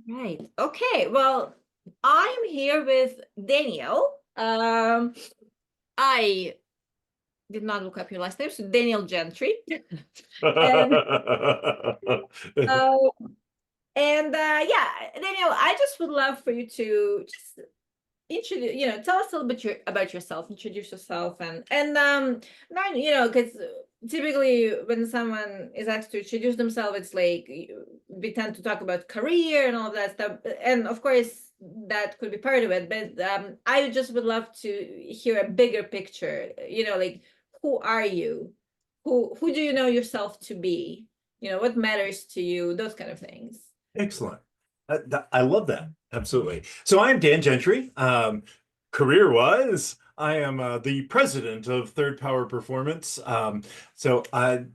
Right. Okay. Well, I'm here with Daniel. I did not look up your last name, so Daniel Gentry. and uh, yeah, Daniel, I just would love for you to just introduce, tell us a little bit about yourself, introduce yourself, and not, because typically when someone is asked to introduce themselves, it's like we tend to talk about career and all of that stuff, and of course that could be part of it, but I just would love to hear a bigger picture, like who are you, who do you know yourself to be, what matters to you, those kind of things. Excellent. I love that. Absolutely. So I'm Dan Gentry. Career-wise, I am the president of Third Power Performance. So I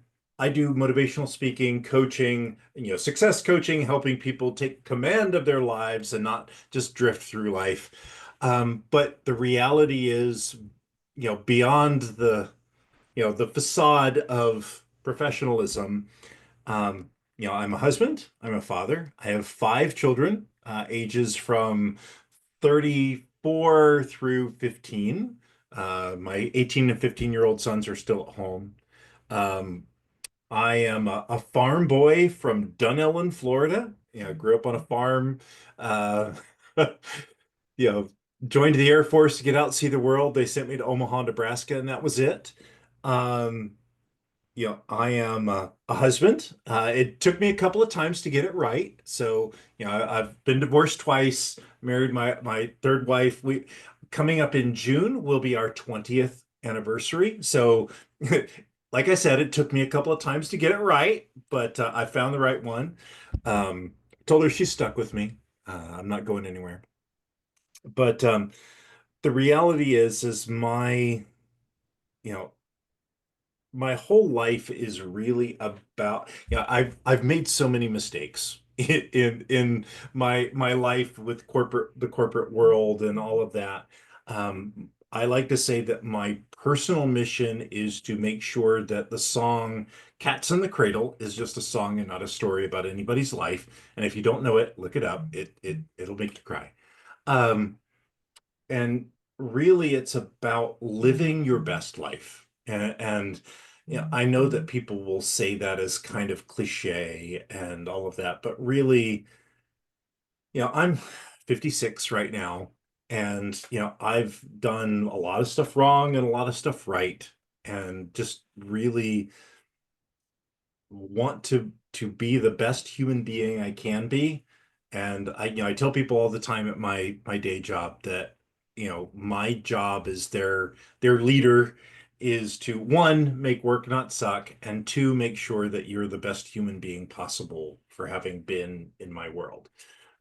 do motivational speaking, coaching, success coaching, helping people take command of their lives and not just drift through life. But the reality is, beyond the facade of professionalism. I'm a husband, I'm a father. I have five children, ages from 34 through 15. My 18 and 15-year-old sons are still at home. Um, I am a farm boy from Dunellen, Florida. I grew up on a farm. Uh, you know, Joined the Air Force to get out and see the world. They sent me to Omaha, Nebraska, and that was it. Um, I am a husband. It took me a couple of times to get it right. So, I've been divorced twice, married my third wife. We coming up in June will be our 20th anniversary. So, like I said, it took me a couple of times to get it right, but I found the right one. Um, Told her she's stuck with me. I'm not going anywhere. But the reality is you know, my whole life is really about, I've made so many mistakes in my life with the corporate world and all of that. I like to say that my personal mission is to make sure that the song Cats in the Cradle is just a song and not a story about anybody's life. And if you don't know it, look it up. It'll make you cry. Um, and really it's about living your best life. And I know that people will say that as kind of cliche and all of that, but really, I'm 56 right now, and I've done a lot of stuff wrong and a lot of stuff right, and just really want to be the best human being I can be. And I tell people all the time at my day job that, my job is their leader is to, one, make work not suck, and two, make sure that you're the best human being possible for having been in my world.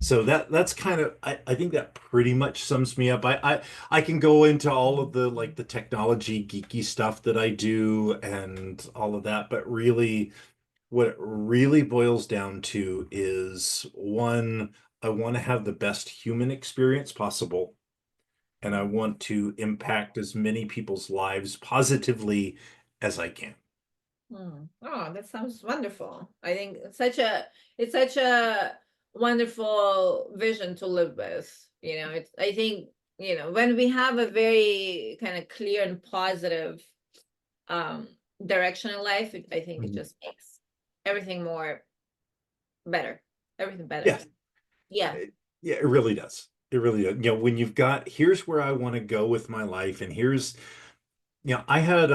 So that's kind of, I think that pretty much sums me up. I can go into all of the like the technology geeky stuff that I do and all of that, but really what it really boils down to is, one, I want to have the best human experience possible, and I want to impact as many people's lives positively as I can. Oh, that sounds wonderful. I think it's such a wonderful vision to live with. I think, when we have a very kind of clear and positive um direction in life, I think it Mhm. just makes everything more better. Everything better. Yes, Yeah. yeah, it really does. It really does. When you've got, here's where I want to go with my life, and here's, I had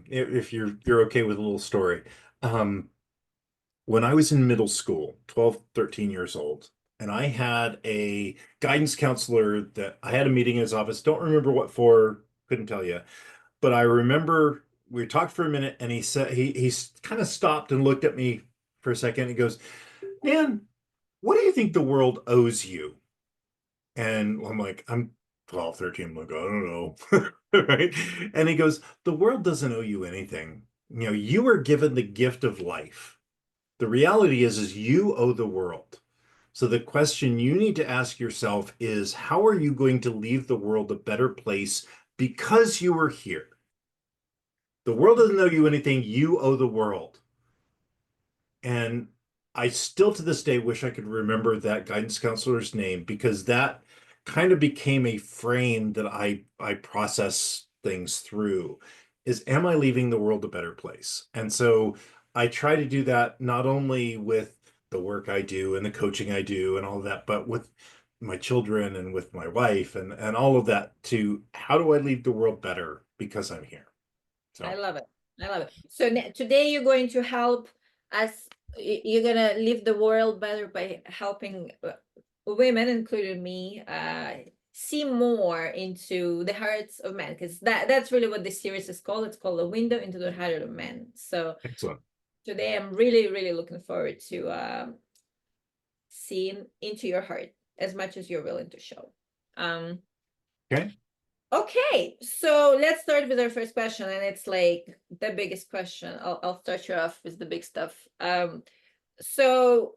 if you're okay with a little story. Um, when I was in middle school, 12, 13 years old, and I had a guidance counselor that I had a meeting in his office. Don't remember what for, couldn't tell you. But I remember we talked for a minute and he said, he kind of stopped and looked at me for a second. He goes, "Man, what do you think the world owes you?" And I'm like, I'm 12, 13. I'm like, I don't know. Right. And he goes, "The world doesn't owe you anything. You were given the gift of life. The reality is you owe the world. So the question you need to ask yourself is, how are you going to leave the world a better place because you were here? The world doesn't owe you anything. You owe the world." And I still to this day wish I could remember that guidance counselor's name because that kind of became a frame that I process things through is am I leaving the world a better place? And so I try to do that not only with the work I do and the coaching I do and all of that, but with my children and with my wife and all of that to how do I leave the world better because I'm here? I So love it. I love it. So today you're going to help us. You're gonna leave the world better by helping women, including me, see more into the hearts of men, because that's really what this series is called. It's called A Window into the Heart of Men. So excellent. today I'm really, really looking forward to seeing into your heart as much as you're willing to show. Um, Okay. Okay, so let's start with our first question, and it's like the biggest question. I'll start you off with the big stuff. So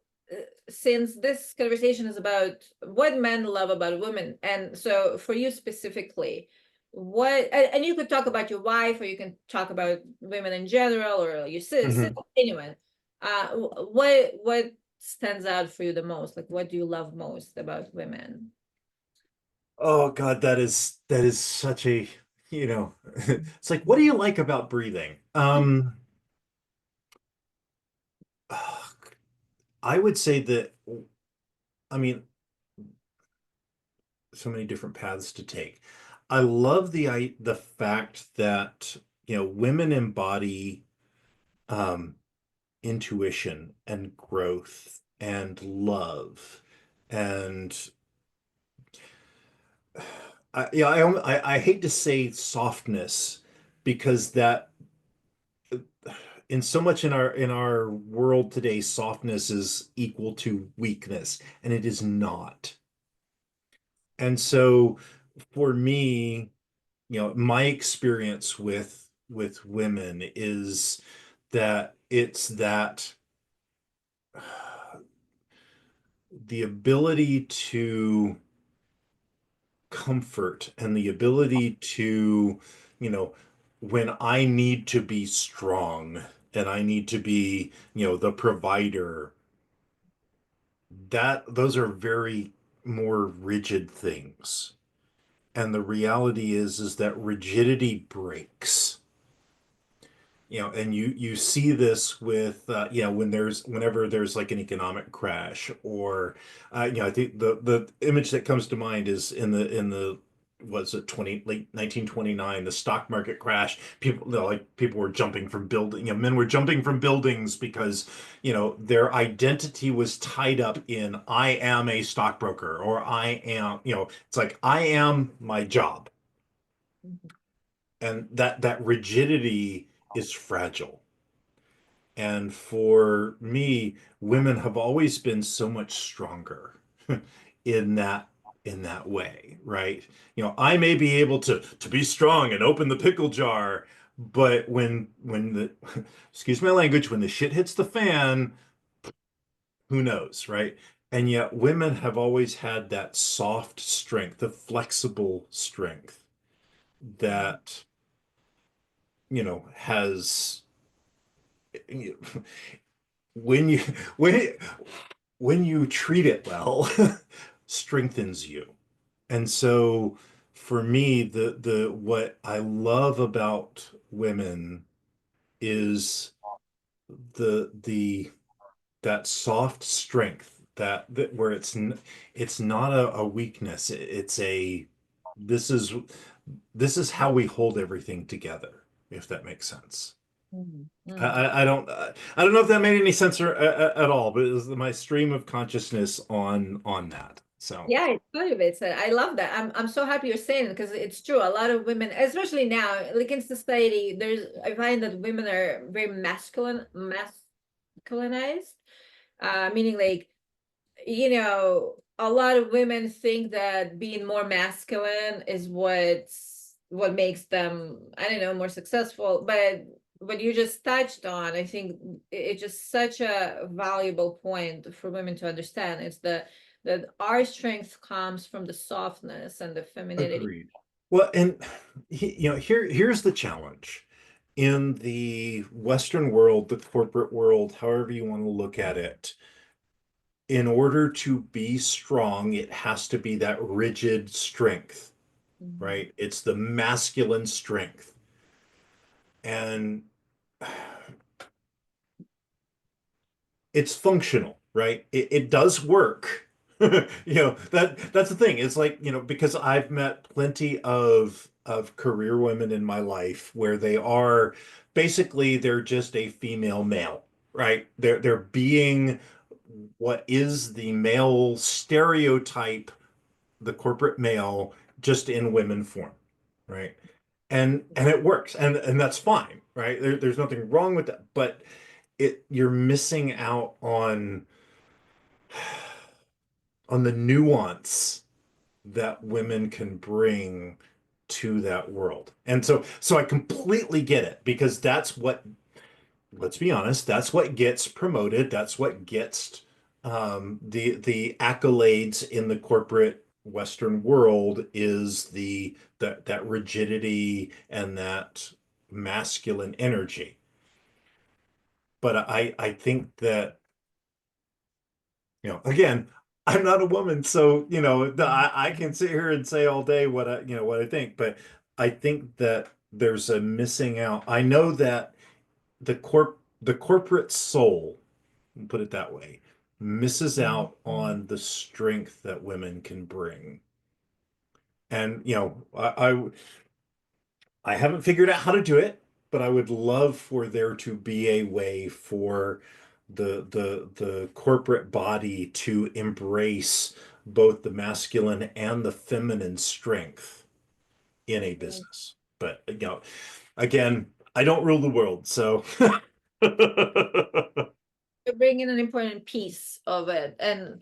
since this conversation is about what men love about women, and so for you specifically, what and you could talk about your wife, or you can talk about women in general, or your sis, Mhm. anyone. What stands out for you the most? Like, what do you love most about women? Oh God, that is such a, it's like, what do you like about breathing? I would say that, I mean, so many different paths to take. I love the fact that, women embody um intuition and growth and love and I hate to say softness because that in so much in our world today, softness is equal to weakness, and it is not. And so for me, my experience with women is that it's that the ability to comfort and the ability to, you know, when I need to be strong and I need to be, the provider, that those are very more rigid things. And the reality is that rigidity breaks. And you see this with whenever there's like an economic crash or I think the image that comes to mind is in the was it 20 late 1929, the stock market crash. People were jumping from building, men were jumping from buildings because their identity was tied up in I am a stockbroker or I am, it's like I am my job, Mhm. and that rigidity is fragile. And for me, women have always been so much stronger in that way, right? I may be able to be strong and open the pickle jar, but when the excuse my language, when the shit hits the fan, who knows, right? And yet women have always had that soft strength, the flexible strength that, has when you when when you treat it well, strengthens you. And so for me, the what I love about women is the that soft strength that where it's not a weakness. It's a this is this is how we hold everything together, if that makes sense. Mhm. I, Mhm. I don't know if that made any sense at all, but it was my stream of consciousness on that. So Yeah, it's part of it. So I love that. I'm so happy you're saying it because it's true. A lot of women, especially now, like in society, I find that women are very masculinized. Meaning like, a lot of women think that being more masculine is what makes them, I don't know, more successful. But what you just touched on, I think it's just such a valuable point for women to understand. It's that our strength comes from the softness and the femininity. agreed. Well, and here's the challenge. in the Western world, the corporate world, however you want to look at it, in order to be strong, it has to be that rigid strength, Mhm. right? It's the masculine strength. And it's functional, right? It does work. That's the thing. It's like, because I've met plenty of career women in my life where they're just a female male, right? They're being what is the male stereotype, the corporate male, just in women form, right? And it works, and that's fine, right? There's nothing wrong with that, but you're missing out on the nuance that women can bring to that world. And so I completely get it, because that's what, let's be honest, that's what gets promoted. That's what gets the accolades in the corporate Western world, is that rigidity and that masculine energy. But I think that, again, I'm not a woman, so I can sit here and say all day what I think, but I think that there's a missing out. I know that the corporate soul, we'll put it that way, misses out on the strength that women can bring. And I haven't figured out how to do it, but I would love for there to be a way for the corporate body to embrace both the masculine and the feminine strength in a business. But again, I don't rule the world, so You're bringing an important piece of it. And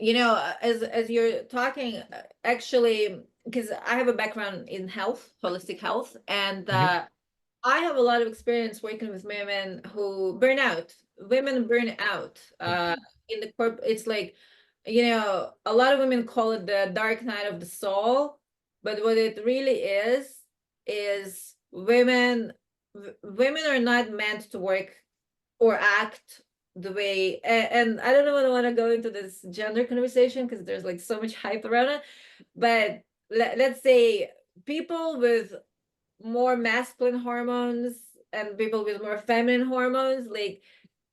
as you're talking, actually, because I have a background in health, holistic health, and Mhm. I have a lot of experience working with women who burn out. Women burn out in the corp. It's like, a lot of women call it the dark night of the soul, but what it really is women are not meant to work or act the way. And I don't know if I want to go into this gender conversation because there's like so much hype around it, but let's say people with more masculine hormones and people with more feminine hormones, like,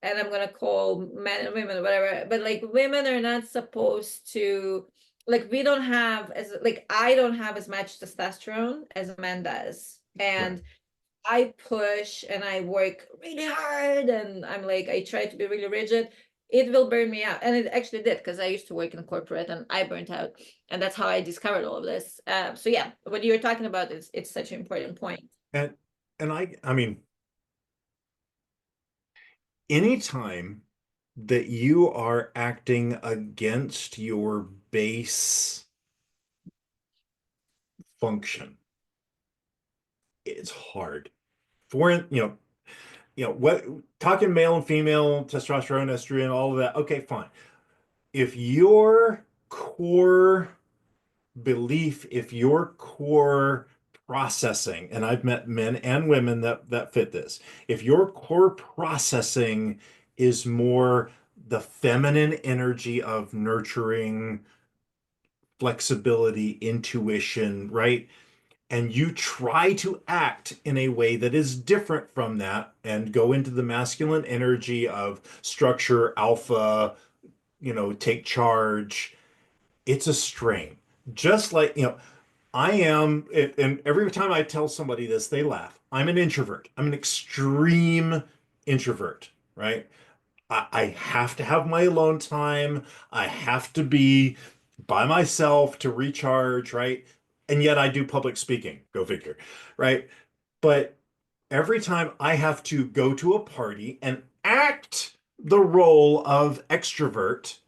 and I'm gonna call men and women whatever, but like women are not supposed to, like, we don't have as, like, I don't have as much testosterone as a man does, Right. and I push and I work really hard and I'm like, I try to be really rigid. It will burn me out. And it actually did, because I used to work in corporate and I burnt out. And that's how I discovered all of this. So yeah, what you're talking about is, it's such an important point. And and I mean, anytime that you are acting against your base function, it's hard. For what, talking male and female, testosterone, estrogen, all of that, okay, fine. If your core belief, if your core processing, and I've met men and women that fit this, if your core processing is more the feminine energy of nurturing, flexibility, intuition, right? And you try to act in a way that is different from that and go into the masculine energy of structure, alpha, take charge, it's a strain. Just like, I am, and every time I tell somebody this, they laugh. I'm an introvert. I'm an extreme introvert, right? I have to have my alone time. I have to be by myself to recharge, right? And yet I do public speaking. Go figure, right? But every time I have to go to a party and act the role of extrovert,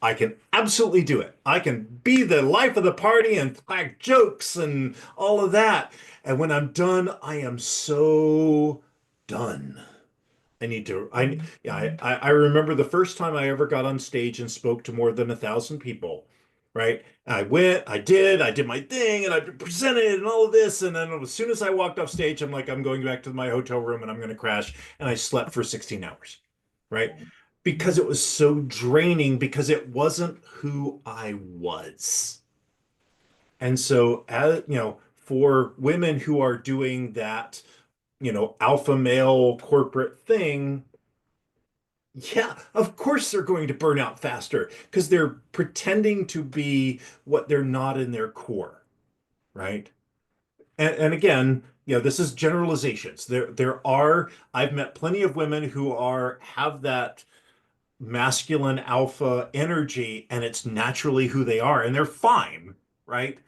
I can absolutely do it. I can be the life of the party and crack jokes and all of that. And when I'm done, I am so done. I need to. Yeah. I remember the first time I ever got on stage and spoke to more than 1,000 people. right? I did my thing, and I presented and all of this. And then as soon as I walked off stage, I'm like, I'm going back to my hotel room and I'm going to crash. And I slept for 16 hours, right? Because it was so draining because it wasn't who I was. And so, as you know, for women who are doing that, alpha male corporate thing, yeah, of course they're going to burn out faster because they're pretending to be what they're not in their core, right? And again, this is generalizations. I've met plenty of women who have that masculine alpha energy and it's naturally who they are and they're fine, right?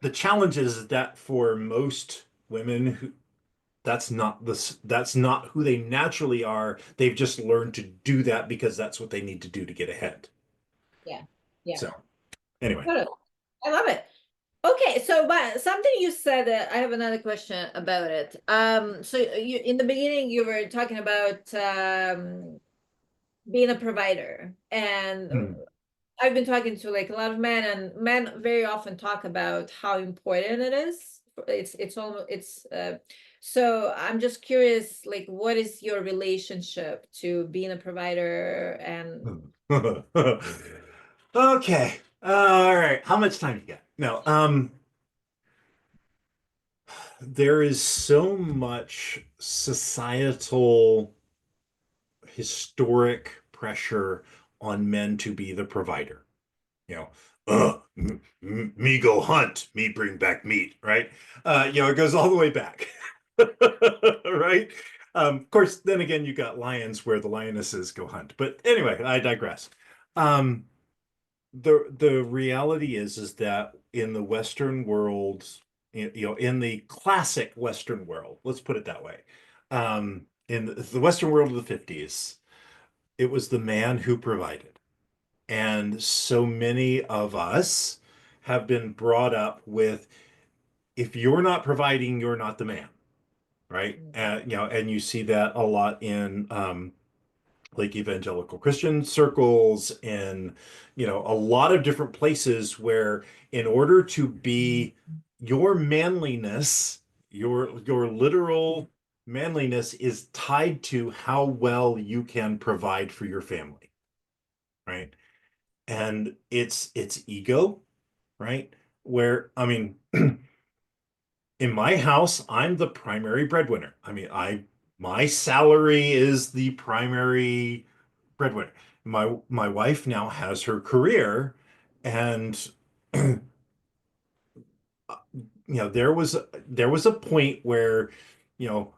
The challenge is that for most women that's not who they naturally are. They've just learned to do that because that's what they need to do to get ahead. Yeah. Yeah. So anyway. Totally. I love it. Okay, so but something you said, I have another question about it. So you in the beginning you were talking about being a provider, and Hmm. I've been talking to like a lot of men, and men very often talk about how important it is. It's almost it's so I'm just curious, like what is your relationship to being a provider and Okay. All right. How much time you got? No. There is so much societal historic pressure on men to be the provider. You know, me go hunt, me bring back meat, right? It goes all the way back, right? Of course, then again, you got lions where the lionesses go hunt. But anyway, I digress. Um, the reality is that in the Western world, in the classic Western world, let's put it that way, in the Western world of the 50s, it was the man who provided. And so many of us have been brought up with if you're not providing, you're not the man, right? And you see that a lot in like evangelical Christian circles and a lot of different places where in order to be your manliness, your literal manliness is tied to how well you can provide for your family, right? And it's ego, right? Where I mean, in my house, I'm the primary breadwinner. I mean, my salary is the primary breadwinner. My wife now has her career, and there was a point where, you know,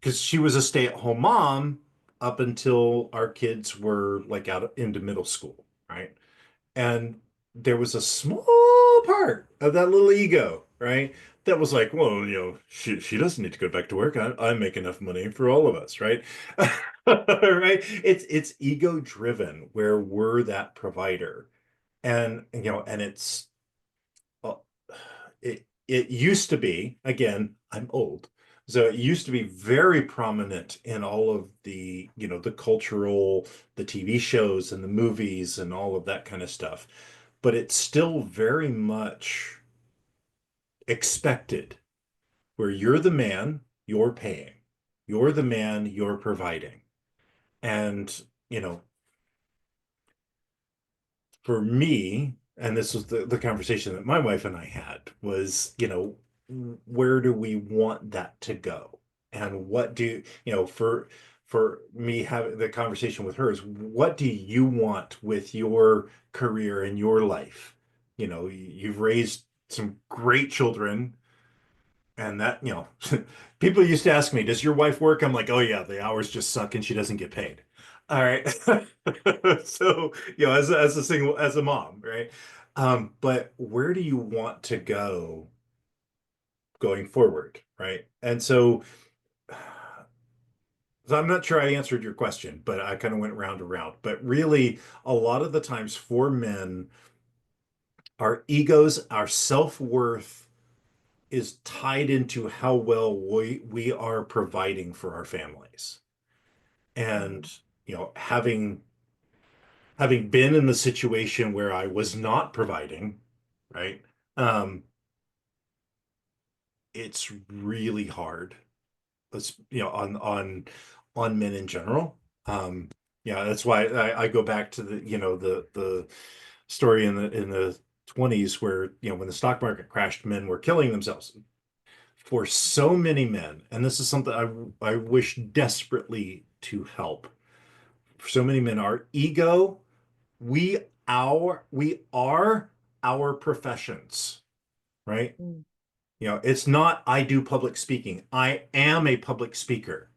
because she was a stay-at-home mom up until our kids were like out into middle school, right? And there was a small part of that little ego, right? That was like, well, she doesn't need to go back to work. I make enough money for all of us, right? Right? It's ego driven where we're that provider. And it's uh, it used to be, again, I'm old. So it used to be very prominent in all of the cultural, the TV shows and the movies and all of that kind of stuff. But it's still very much expected where you're the man, you're paying. You're the man, you're providing. And, you know, for me, and this was the conversation that my wife and I had was, where do we want that to go? And what do, for me having the conversation with her is what do you want with your career and your life? You've raised some great children and that, people used to ask me, does your wife work? I'm like, oh yeah, the hours just suck and she doesn't get paid. All right. So, as a mom, right? But where do you want to go going forward, right? And so I'm not sure I answered your question, but I kind of went round and round. But really, a lot of the times for men, our egos, our self-worth is tied into how well we are providing for our families. And, having having been in the situation where I was not providing, right? Um, it's really hard. Let's, on men in general. Yeah, that's why I go back to the story in the 20s where, when the stock market crashed, men were killing themselves. For so many men, and this is something I wish desperately to help. For so many men, our ego, we are our professions, right? Mm. It's not I do public speaking. I am a public speaker.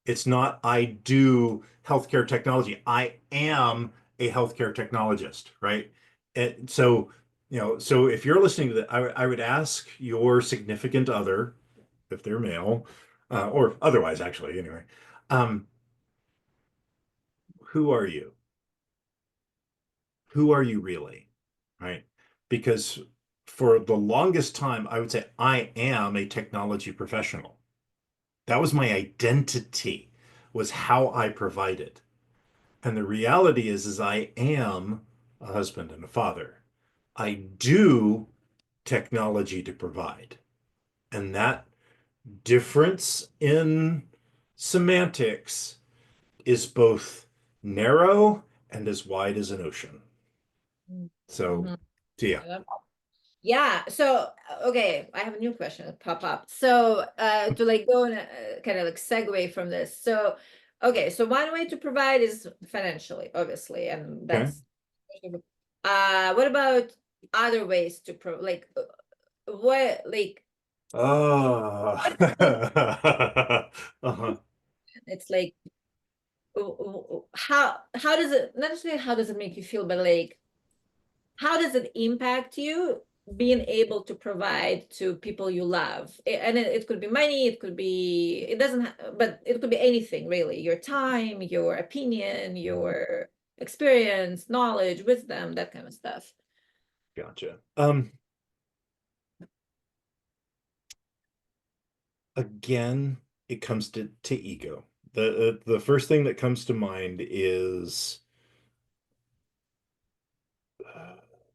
It's not I do healthcare technology. I am a healthcare technologist, right? And so if you're listening to that, I would ask your significant other, if they're male, or otherwise, actually, anyway, um, who are you? Who are you really? Right? Because for the longest time, I would say I am a technology professional. That was my identity, was how I provided. And the reality is I am a husband and a father. I do technology to provide. And that difference in semantics is both narrow and as wide as an ocean. So, Mhm. yeah. Yeah. So, okay, I have a new question that pop up. So, to like go and kind of like segue from this. So, okay, so one way to provide is financially, obviously, and Okay. that's what about other ways to like what like Oh. Uh-huh. it's like how does it not necessarily how does it make you feel, but like how does it impact you being able to provide to people you love? And it could be money, it could be, it doesn't, but it could be anything really. Your time, your opinion, your experience, knowledge, wisdom, that kind of stuff. Gotcha. Again, it comes to ego. The first thing that comes to mind is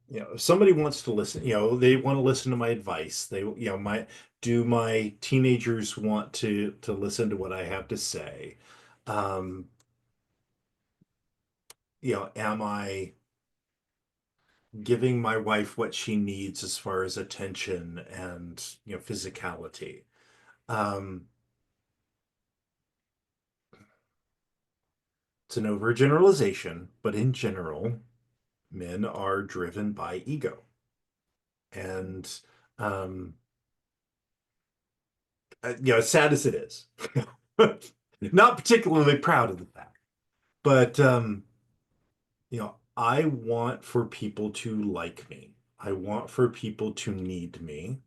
if somebody wants to listen, they want to listen to my advice. They, my teenagers want to listen to what I have to say? Um, am I giving my wife what she needs as far as attention and, physicality? Um, it's an overgeneralization, but in general, men are driven by ego. And um, as sad as it is, not particularly proud of the fact, but I want for people to like me. I want for people to need me,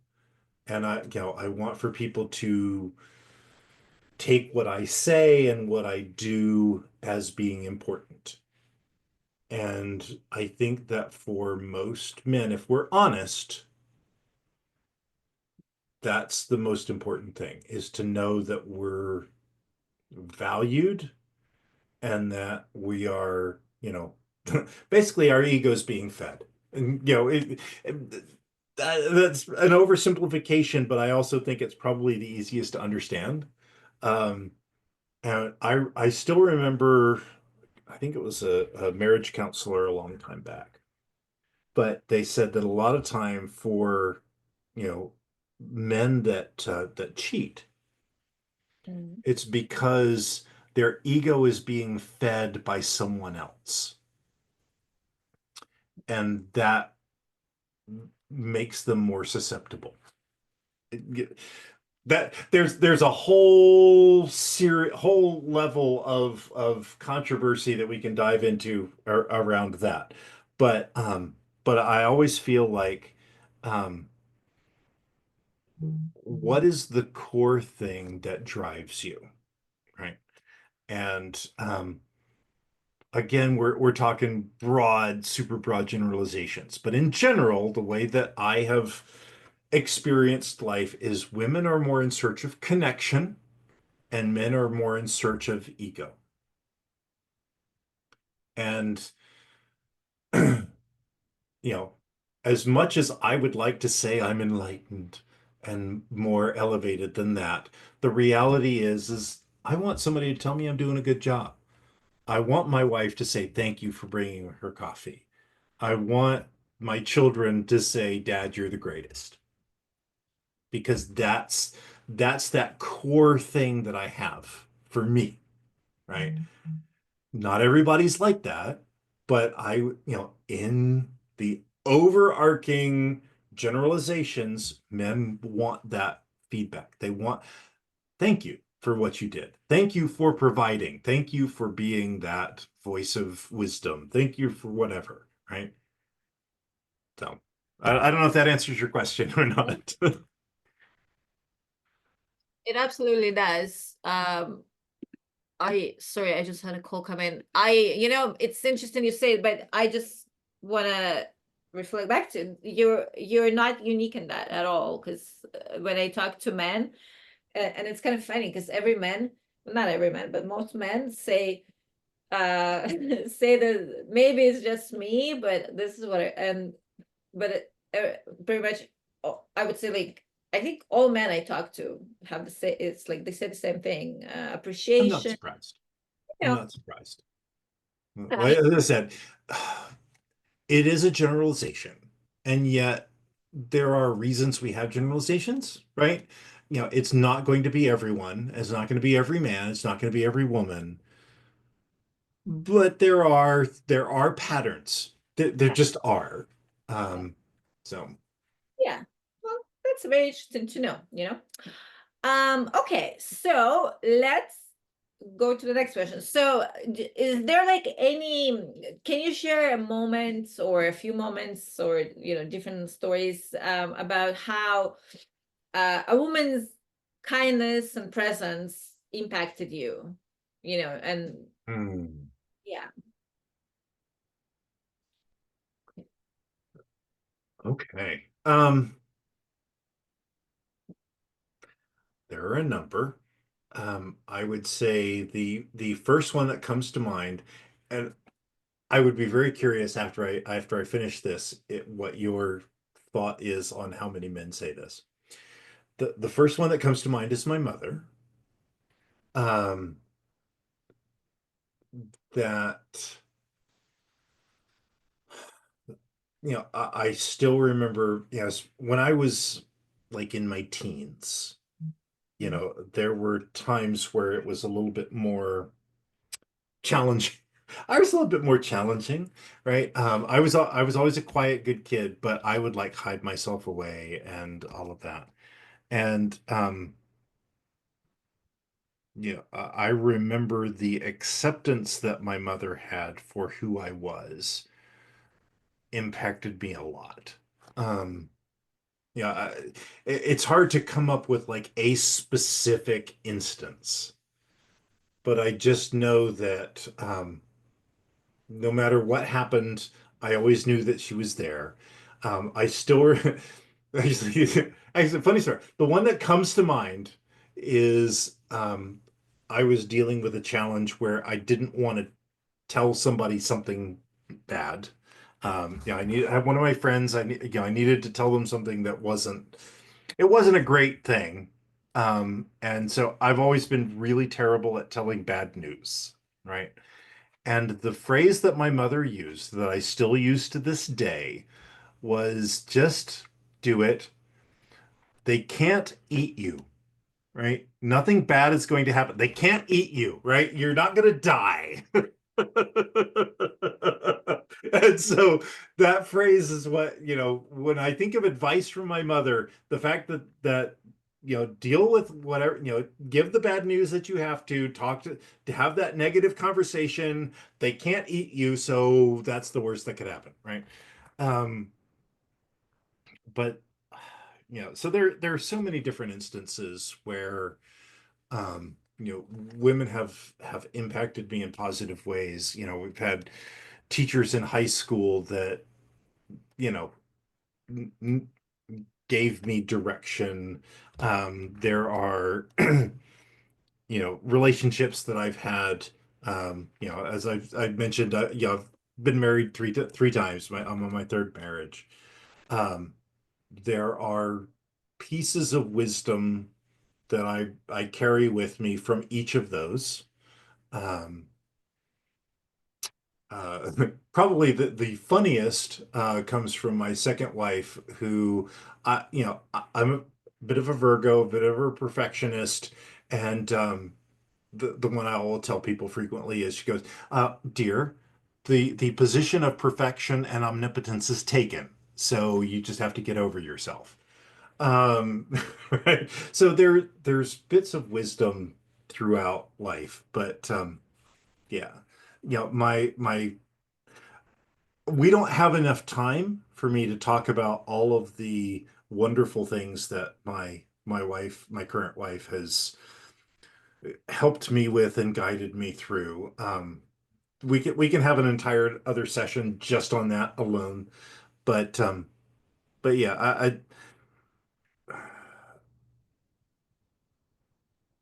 and I want for people to take what I say and what I do as being important. And I think that for most men, if we're honest, that's the most important thing, is to know that we're valued and that we are, basically our ego's being fed. And, that's an oversimplification, but I also think it's probably the easiest to understand. Um, and I still remember, I think it was a marriage counselor a long time back, but they said that a lot of time for, you know, men that cheat, Mm. it's because their ego is being fed by someone else. And that makes them more susceptible. That there's a whole level of controversy that we can dive into around that. But I always feel like, um, what is the core thing that drives you, right? And again, we're talking broad, super broad generalizations, but in general, the way that I have experienced life is women are more in search of connection and men are more in search of ego. And you know, as much as I would like to say I'm enlightened and more elevated than that, the reality is I want somebody to tell me I'm doing a good job. I want my wife to say thank you for bringing her coffee. I want my children to say, Dad, you're the greatest. Because that's that core thing that I have for me, right? Not everybody's like that, but in the overarching generalizations, men want that feedback. They want, thank you for what you did. Thank you for providing. Thank you for being that voice of wisdom. Thank you for whatever, right? So I don't know if that answers your question or not. It absolutely does. Sorry, I just had a call come in. It's interesting you say it, but I just want to reflect back to you're not unique in that at all. Because when I talk to men, and it's kind of funny because every man, well, not every man, but most men say say that maybe it's just me, but this is what I and but pretty much, I would say, like, I think all men I talk to have the same. It's like they say the same thing. I'm not Appreciation. surprised. You I'm know, not surprised. uh, Like as I said, it is a generalization, and yet there are reasons we have generalizations, right? It's not going to be everyone. It's not going to be every man. It's not going to be every woman. But there are patterns. There just are. Um, so yeah. Well, that's very interesting to know. Okay, so let's go to the next question. So, is there like can you share a moment or a few moments or different stories about how a woman's kindness and presence impacted you? And hmm, yeah. okay. There are a number. I would say the first one that comes to mind, and I would be very curious after I finish this, what your thought is on how many men say this. The first one that comes to mind is my mother. Um, that I still remember, yes, when I was like in my teens, there were times where it was a little bit more challenging. I was a little bit more challenging, right? I was always a quiet, good kid, but I would like hide myself away and all of that. And I remember the acceptance that my mother had for who I was impacted me a lot. Um, yeah, it's hard to come up with like a specific instance, but I just know that no matter what happened, I always knew that she was there. I still, actually, funny story. The one that comes to mind is I was dealing with a challenge where I didn't want to tell somebody something bad. I had one of my friends. I needed to tell them something that it wasn't a great thing. And so I've always been really terrible at telling bad news, right? And the phrase that my mother used that I still use to this day was just do it. They can't eat you, right? Nothing bad is going to happen. They can't eat you, right? You're not going to die. And so that phrase is what, when I think of advice from my mother, the fact that deal with whatever, give the bad news that you have to talk to have that negative conversation. They can't eat you, so that's the worst that could happen, right? Um, but so there are so many different instances where women have impacted me in positive ways. We've had teachers in high school that you know n- n- gave me direction. There are relationships that I've had. As I've mentioned, been married three times. I'm on my third marriage. Um, there are pieces of wisdom that I carry with me from each of those. Um, Probably the funniest comes from my second wife, who I'm a bit of a Virgo, a bit of a perfectionist, and the one I will tell people frequently is she goes, "Dear, the position of perfection and omnipotence is taken, so you just have to get over yourself." Um, right? So there's bits of wisdom throughout life, but yeah, my we don't have enough time for me to talk about all of the wonderful things that my wife, my current wife, has helped me with and guided me through. We can have an entire other session just on that alone, but yeah,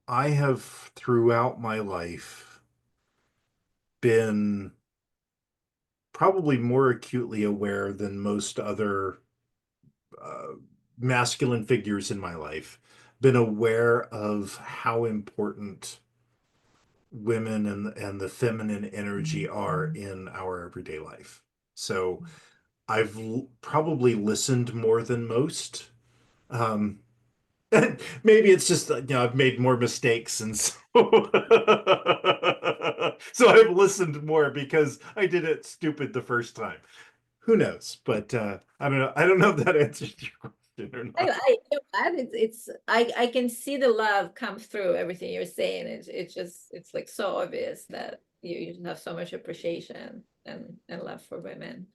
I have throughout my life been probably more acutely aware than most other uh, masculine figures in my life, been aware of how important women and the feminine energy are in our everyday life. So I've probably listened more than most. Um, and maybe it's just I've made more mistakes, and so so I've listened more because I did it stupid the first time. Who knows? But I don't know. I don't know if that answers your question or not. You know what? I can see the love come through everything you're saying. It's just it's like so obvious that you have so much appreciation and love for women.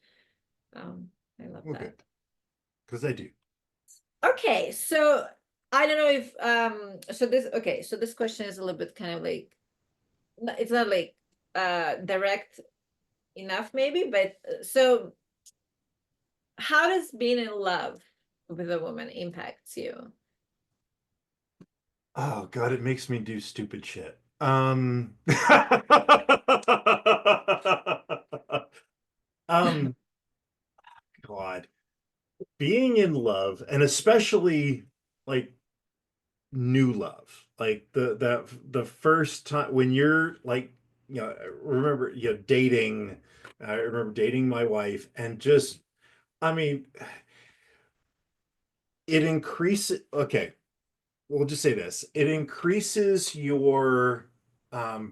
I love Well, that. good, because I do. Okay, so I don't know if so this okay, so this question is a little bit kind of like it's not like direct enough maybe, but so how does being in love with a woman impacts you? Oh God, it makes me do stupid shit. Um, God, being in love, and especially like new love, like the first time when you're like, remember, dating. I remember dating my wife, and just, I mean, it increases. Okay, we'll just say this: it increases your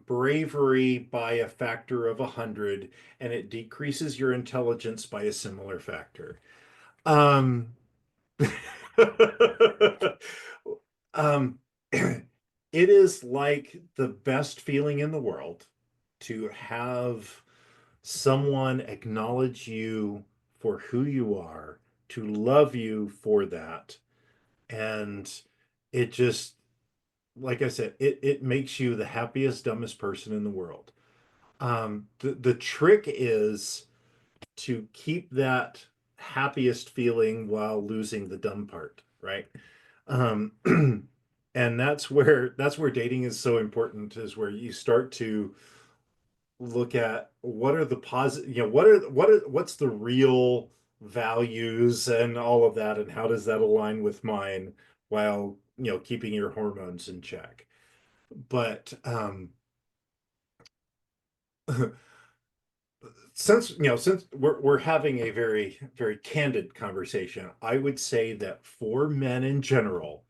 bravery by a factor of 100, and it decreases your intelligence by a similar factor. Um, um, it is like the best feeling in the world to have someone acknowledge you for who you are, to love you for that, and it just, like I said, it makes you the happiest, dumbest person in the world. The trick is to keep that happiest feeling while losing the dumb part, right? Um, and that's where dating is so important, is where you start to look at what are the positive, what's the real values and all of that, and how does that align with mine, while keeping your hormones in check. But since we're having a very very candid conversation, I would say that for men in general,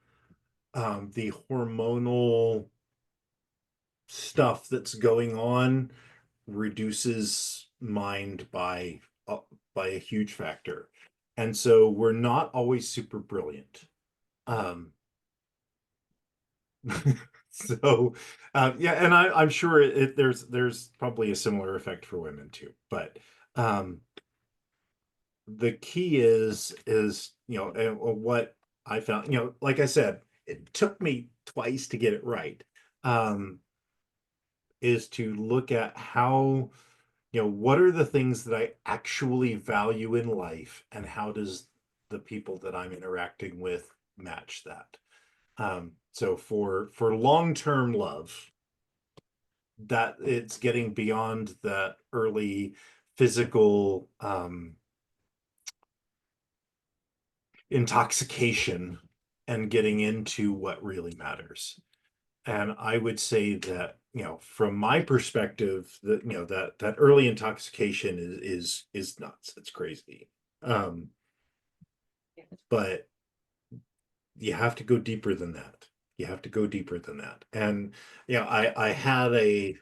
the hormonal stuff that's going on reduces mind by a huge factor, and so we're not always super brilliant. Um, so yeah, and I'm sure there's probably a similar effect for women too, but um, the key is what I found, like I said, it took me twice to get it right. Um, is to look at how, what are the things that I actually value in life, and how does the people that I'm interacting with match that. So for long-term love, that it's getting beyond that early physical intoxication and getting into what really matters. And I would say that, from my perspective, that that early intoxication is nuts. It's crazy. Um, but you have to go deeper than that. You have to go deeper than that. And I had a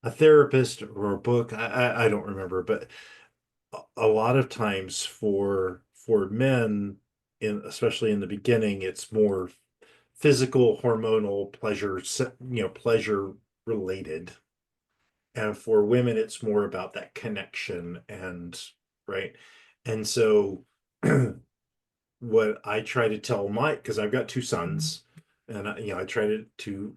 therapist or a book, I don't remember, but a lot of times for men, especially in the beginning, it's more physical, hormonal pleasure, pleasure related. And for women, it's more about that connection and right. And so what I try to tell because I've got two sons, and I try to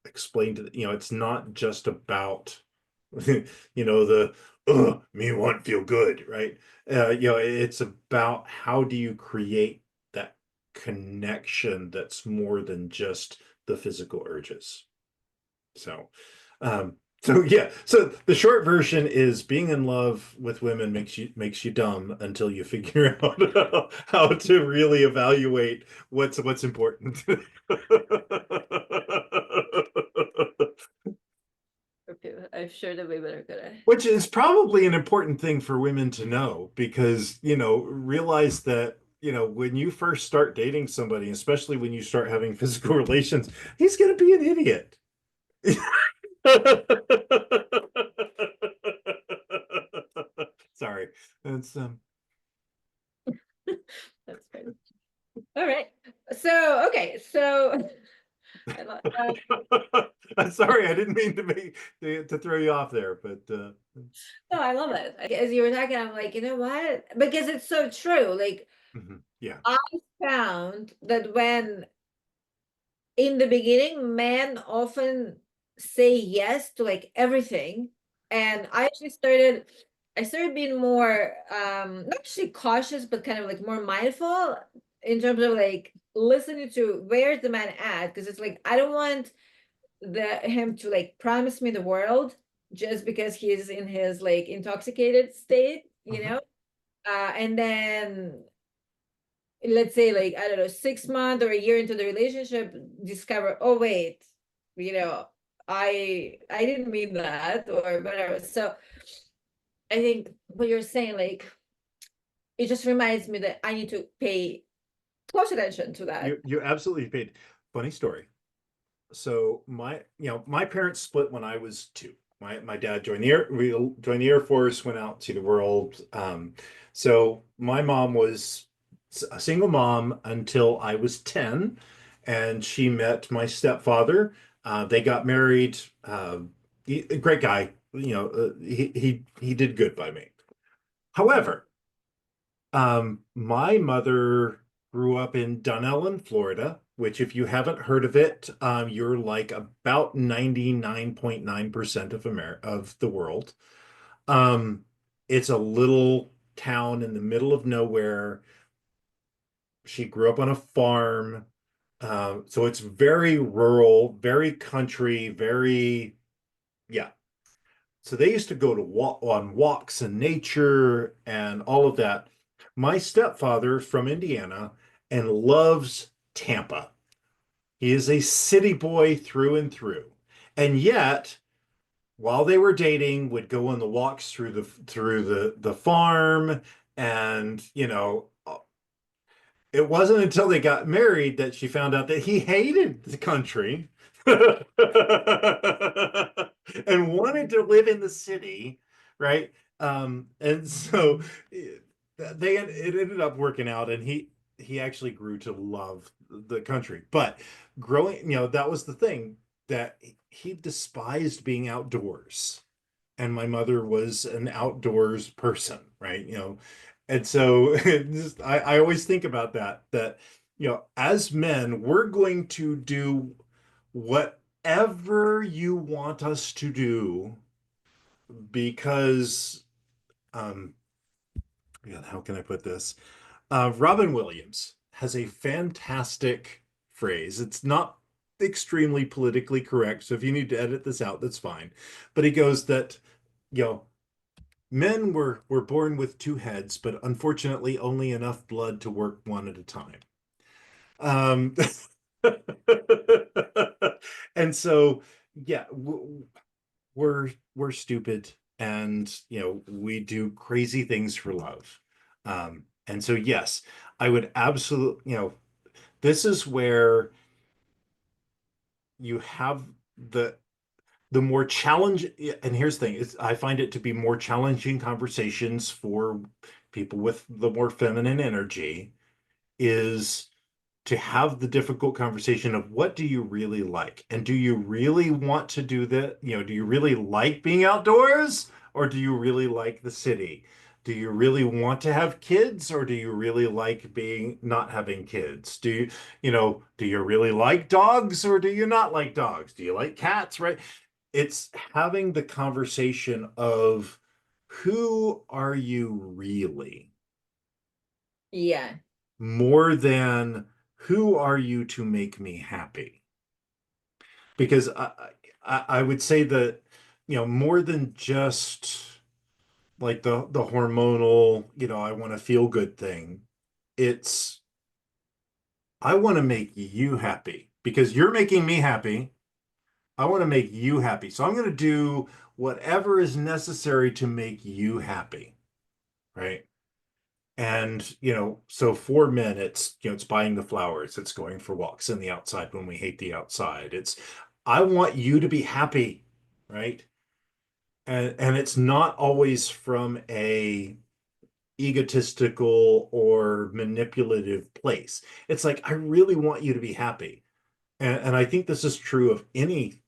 explain it's not just about the me want feel good, right? It's about how do you create that connection that's more than just the physical urges. So, yeah. So the short version is being in love with women makes you dumb until you figure out how to really evaluate what's important. I'm sure the women are gonna. Which is probably an important thing for women to know because, realize that, when you first start dating somebody, especially when you start having physical relations, he's going to be an idiot. Sorry. That's That's funny. All right. So okay. So I'm sorry, I didn't mean to throw you off there, but no, I love it. As you were talking, I'm like, you know what? Because it's so true. Like yeah. I found that when in the beginning, men often say yes to like everything. And I started being more not actually cautious, but kind of like more mindful in terms of like listening to where's the man at. Because it's like I don't want him to like promise me the world just because he's in his like intoxicated state, and then let's say like I don't know 6 months or a year into the relationship discover, oh wait, you know I didn't mean that or whatever. So I think what you're saying, like, it just reminds me that I need to pay close attention to that. You absolutely paid. Funny story. So my parents split when I was two. My dad joined the air we joined the Air Force, went out to the world. So my mom was a single mom until I was 10, and she met my stepfather. They got married. A great guy. He did good by me. However, my mother grew up in Dunellen, Florida, which, if you haven't heard of it, you're like about 99.9% of the world. Um, it's a little town in the middle of nowhere. She grew up on a farm. So it's very rural, very country, yeah. So they used to go to walk on walks in nature and all of that. My stepfather from Indiana and loves Tampa. He is a city boy through and through. And yet, while they were dating, would go on the walks through the farm, and it wasn't until they got married that she found out that he hated the country and wanted to live in the city, right? And so it ended up working out, and he actually grew to love the country. But growing, that was the thing, that he despised being outdoors, and my mother was an outdoors person, right? And so I always think about that, as men, we're going to do whatever you want us to do because, yeah, how can I put this? Robin Williams has a fantastic phrase. It's not extremely politically correct, so if you need to edit this out, that's fine. But he goes that you know, men were born with two heads, but unfortunately only enough blood to work one at a time. Um, and so, yeah, we're stupid, and we do crazy things for love. And so, yes, I would absolutely, this is where you have the more challenge. And here's the thing, is I find it to be more challenging conversations for people with the more feminine energy, is to have the difficult conversation of what do you really like? And do you really want to do that? Do you really like being outdoors, or do you really like the city? Do you really want to have kids, or do you really like being not having kids? Do you really like dogs, or do you not like dogs? Do you like cats, right? It's having the conversation of who are you really, Yeah. more than who are you to make me happy? Because I would say that, more than just like the hormonal, I want to feel good thing. It's I want to make you happy because you're making me happy. I want to make you happy. So I'm going to do whatever is necessary to make you happy, right? And, so for men, it's buying the flowers, it's going for walks in the outside when we hate the outside. I want you to be happy, right? And it's not always from a egotistical or manipulative place. It's like, I really want you to be happy. And I think this is true of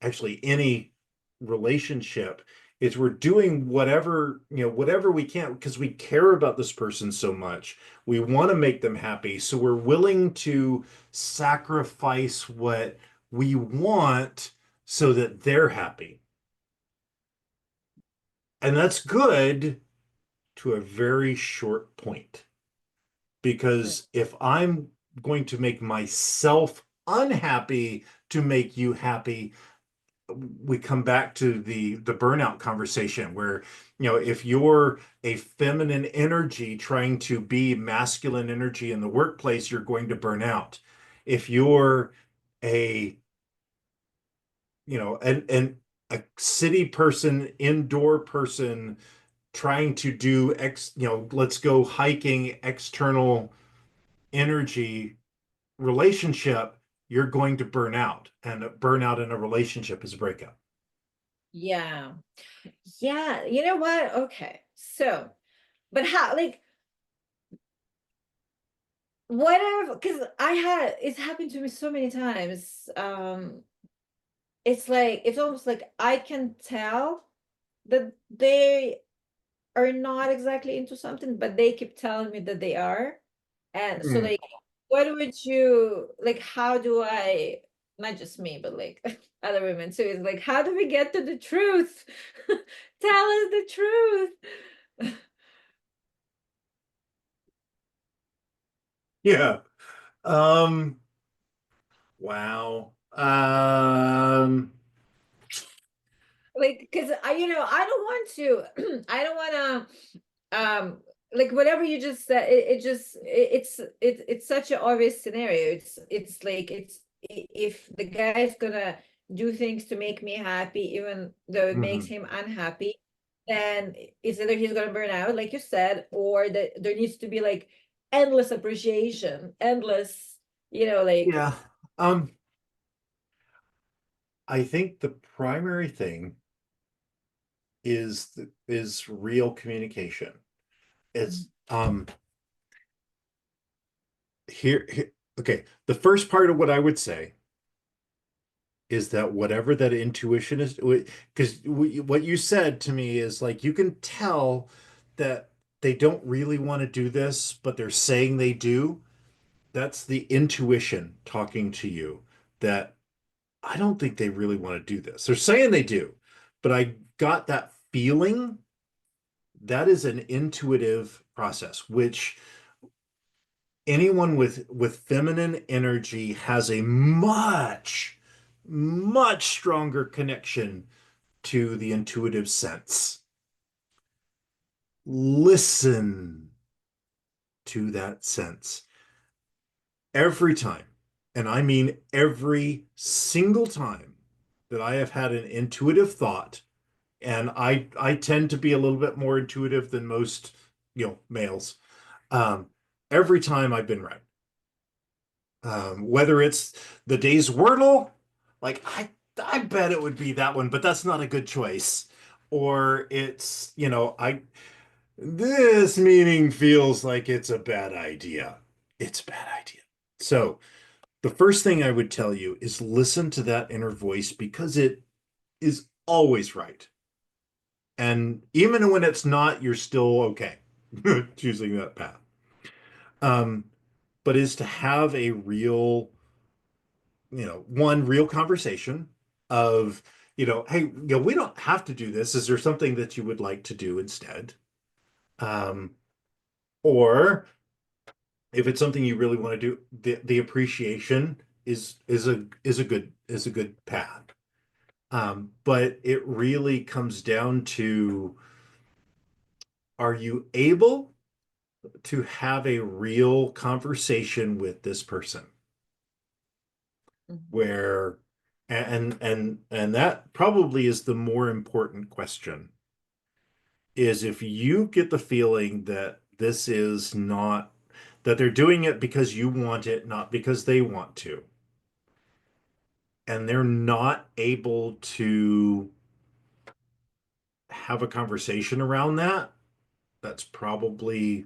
actually any relationship, is we're doing whatever we can because we care about this person so much. We want to make them happy. So we're willing to sacrifice what we want so that they're happy. And that's good to a very short point. Because if I'm going to make myself unhappy to make you happy, we come back to the burnout conversation where, if you're a feminine energy trying to be masculine energy in the workplace, you're going to burn out. If you're a a city person, indoor person trying to do let's go hiking, external energy relationship, you're going to burn out, and a burnout in a relationship is a breakup. Yeah. Yeah. You know what? Okay. So, but how, like, what if, because it's happened to me so many times. It's like, it's almost like I can tell that they are not exactly into something, but they keep telling me that they are. And so, Mm. like, what would you like? How do I, not just me, but like other women too, is like, how do we get to the truth? Tell us the truth. Yeah. Um, wow. Like, because I don't want to, I don't want to, like whatever you just said, it's such an obvious scenario. It's like, if the guy's gonna do things to make me happy even though it makes mhm. him unhappy, then it's either he's gonna burn out like you said, or that there needs to be like endless appreciation, endless, like. Yeah. Um, I think the primary thing is real communication. It's here, okay. The first part of what I would say is that whatever that intuition is, because what you said to me is like, you can tell that they don't really want to do this, but they're saying they do. That's the intuition talking to you, that I don't think they really want to do this. They're saying they do, but I got that feeling. That is an intuitive process, which anyone with feminine energy has a much stronger connection to the intuitive sense. listen to that sense every time. And I mean every single time that I have had an intuitive thought, and I tend to be a little bit more intuitive than most, males. Um, every time I've been right. Whether it's the day's Wordle, like I bet it would be that one, but that's not a good choice. Or it's, this meeting feels like it's a bad idea. It's a bad idea. So the first thing I would tell you is listen to that inner voice because it is always right. And even when it's not, you're still okay choosing that path. Um, but is to have a real, one real conversation of, hey, we don't have to do this. Is there something that you would like to do instead? Um, or if it's something you really want to do, the appreciation is a good path. But it really comes down to, are you able to have a real conversation with this person Mhm. where and that probably is the more important question, is if you get the feeling that this is not, that they're doing it because you want it, not because they want to, and they're not able to have a conversation around that, that's probably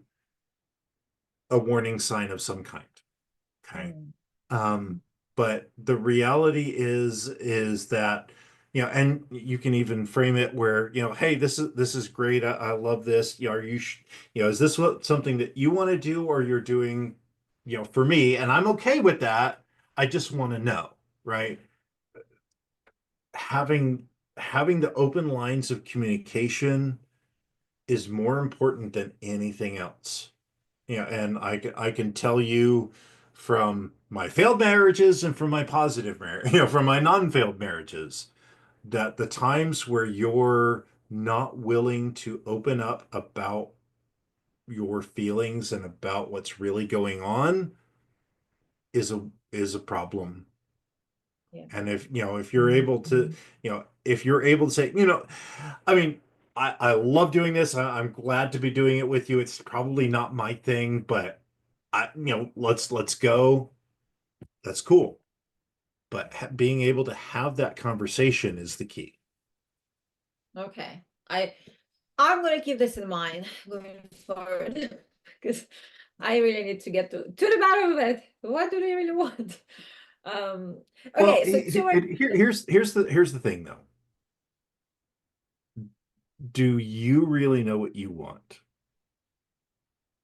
a warning sign of some kind. Okay. Mm. Um, but the reality is that, and you can even frame it where, hey, this is great. I love this. Are you, is this something that you want to do, or you're doing, for me, and I'm okay with that. I just want to know, right? Having having the open lines of communication is more important than anything else. And I can tell you from my failed marriages and from my positive marriage, from my non-failed marriages, that the times where you're not willing to open up about your feelings and about what's really going on is a problem. Yeah. And if you're able to, if you're able to say, I mean, I love doing this. I'm glad to be doing it with you. It's probably not my thing, but let's go. That's cool. But being able to have that conversation is the key. Okay. I'm gonna keep this in mind going forward because I really need to get to the bottom of it. What do they really want? Um, Well, okay, so two more. here's the thing though. Do you really know what you want?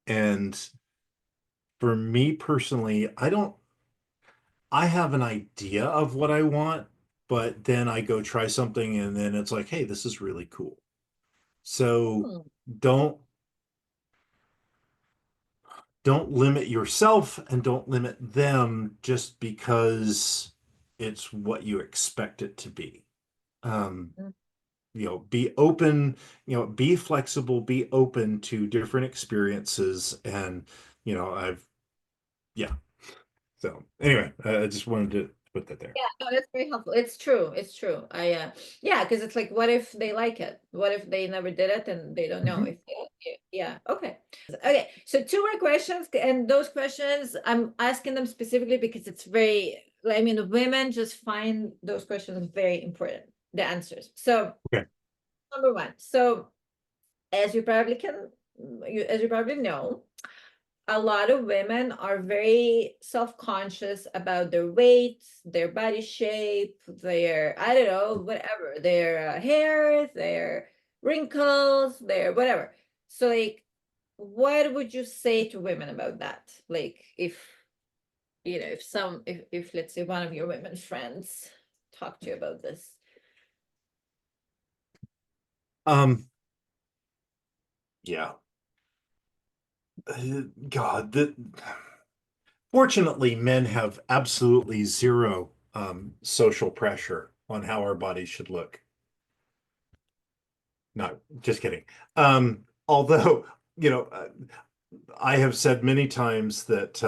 And for me personally, I have an idea of what I want, but then I go try something and then it's like, hey, this is really cool. So Hmm, don't don't limit yourself and don't limit them just because it's what you expect it to be. Um, mm, be open, be flexible, be open to different experiences. And, yeah. So anyway, I just wanted to put that there. yeah, no, that's very helpful. It's true. It's true. Yeah, because it's like, what if they like it? What if they never did it and they don't know Mhm. if they like it? Yeah. Okay. Okay. So two more questions, and those questions I'm asking them specifically because it's very. I mean, women just find those questions very important. The answers. So Okay. number one. So as you probably as you probably know, a lot of women are very self-conscious about their weight, their body shape, their, I don't know, whatever, their hair, their wrinkles, their whatever. So like, what would you say to women about that? Like if, if let's say one of your women friends talk to you about this. Um, yeah. God, fortunately, men have absolutely zero social pressure on how our bodies should look. Not just kidding. although, you know, I have said many times that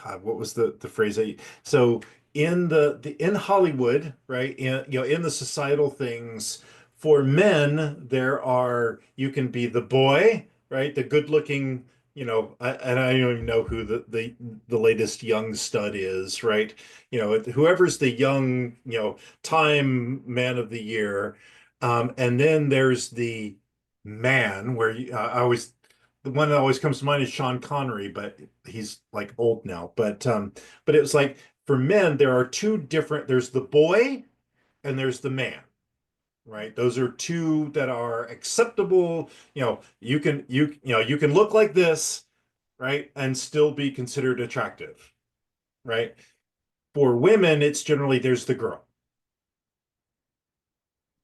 God, what was the phrase? So in the in Hollywood, right? In the societal things for men, there are you can be the boy, right? The good looking, and I don't even know who the latest young stud is, right? Whoever's the young, time man of the year. And then there's the man where I always the one that always comes to mind is Sean Connery, but he's like old now. But it was like for men, there are two different, there's the boy and there's the man, right? Those are two that are acceptable. You can look like this, right, and still be considered attractive, right? For women, it's generally there's the girl.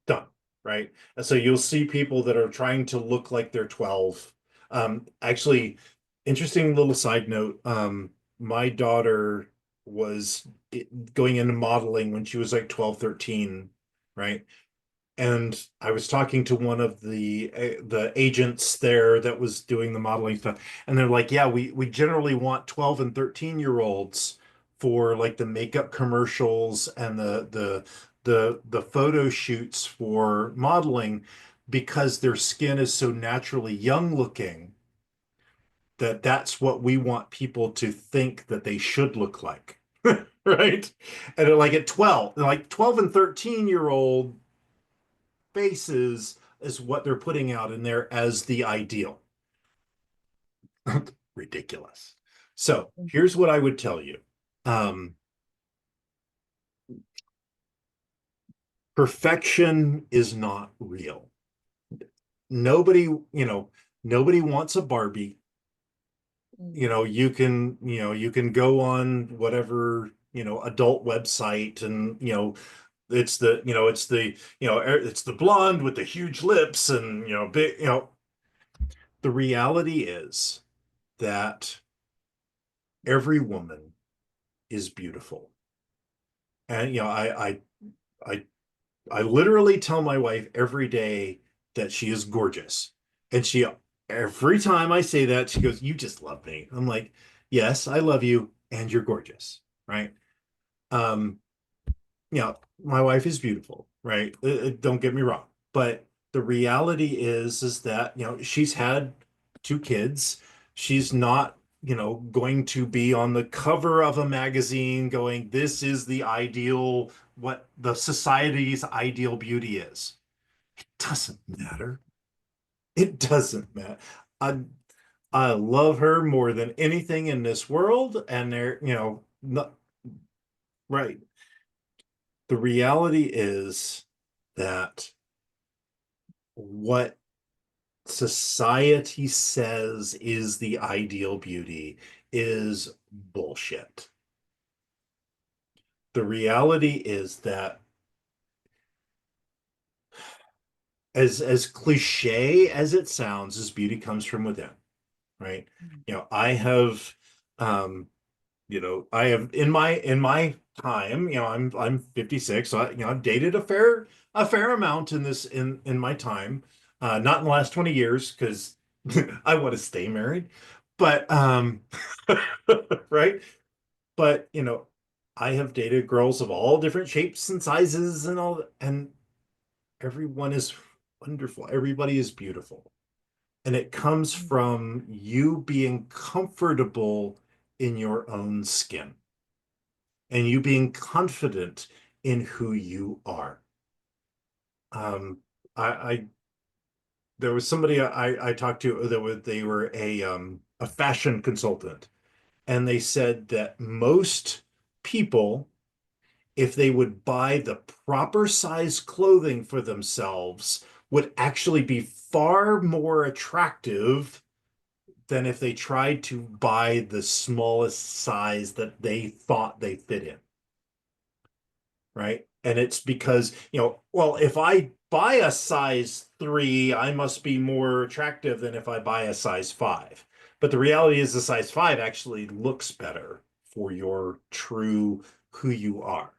Done, right? And so you'll see people that are trying to look like they're 12. Actually, interesting little side note. My daughter was going into modeling when she was like 12, 13, right? And I was talking to one of the agents there that was doing the modeling stuff, and they're like, "Yeah, we generally want 12 and 13-year-olds for like the makeup commercials and the photo shoots for modeling because their skin is so naturally young looking that that's what we want people to think that they should look like." Right? And they're like at 12, like 12 and 13-year-old faces is what they're putting out in there as the ideal. Ridiculous. So here's what I would tell you. Um, Perfection is not real. Nobody, nobody wants a Barbie. You can go on whatever, adult website and, it's the blonde with the huge lips and, big, the reality is that every woman is beautiful. And I I literally tell my wife every day that she is gorgeous. And she every time I say that, she goes, "You just love me." I'm like, "Yes, I love you and you're gorgeous." Right? Um, my wife is beautiful, right? Don't get me wrong. But the reality is that, she's had two kids. She's not, going to be on the cover of a magazine going, "This is the ideal, what the society's ideal beauty is." It doesn't matter. It doesn't matter. I I love her more than anything in this world, and not right. The reality is that what society says is the ideal beauty is bullshit. The reality is that as cliche as it sounds, as beauty comes from within, right? Um, I have in my time, I'm 56, so I've dated a fair amount in my time. Not in the last 20 years because I want to stay married. But right? But I have dated girls of all different shapes and sizes and all, and everyone is wonderful. Everybody is beautiful. And it comes from you being comfortable in your own skin and you being confident in who you are. Um, I there was somebody I talked to they were a fashion consultant, and they said that most people, if they would buy the proper size clothing for themselves, would actually be far more attractive than if they tried to buy the smallest size that they thought they fit in. Right? And it's because, well, if I buy a size 3, I must be more attractive than if I buy a size 5. But the reality is the size 5 actually looks better for your true who you are.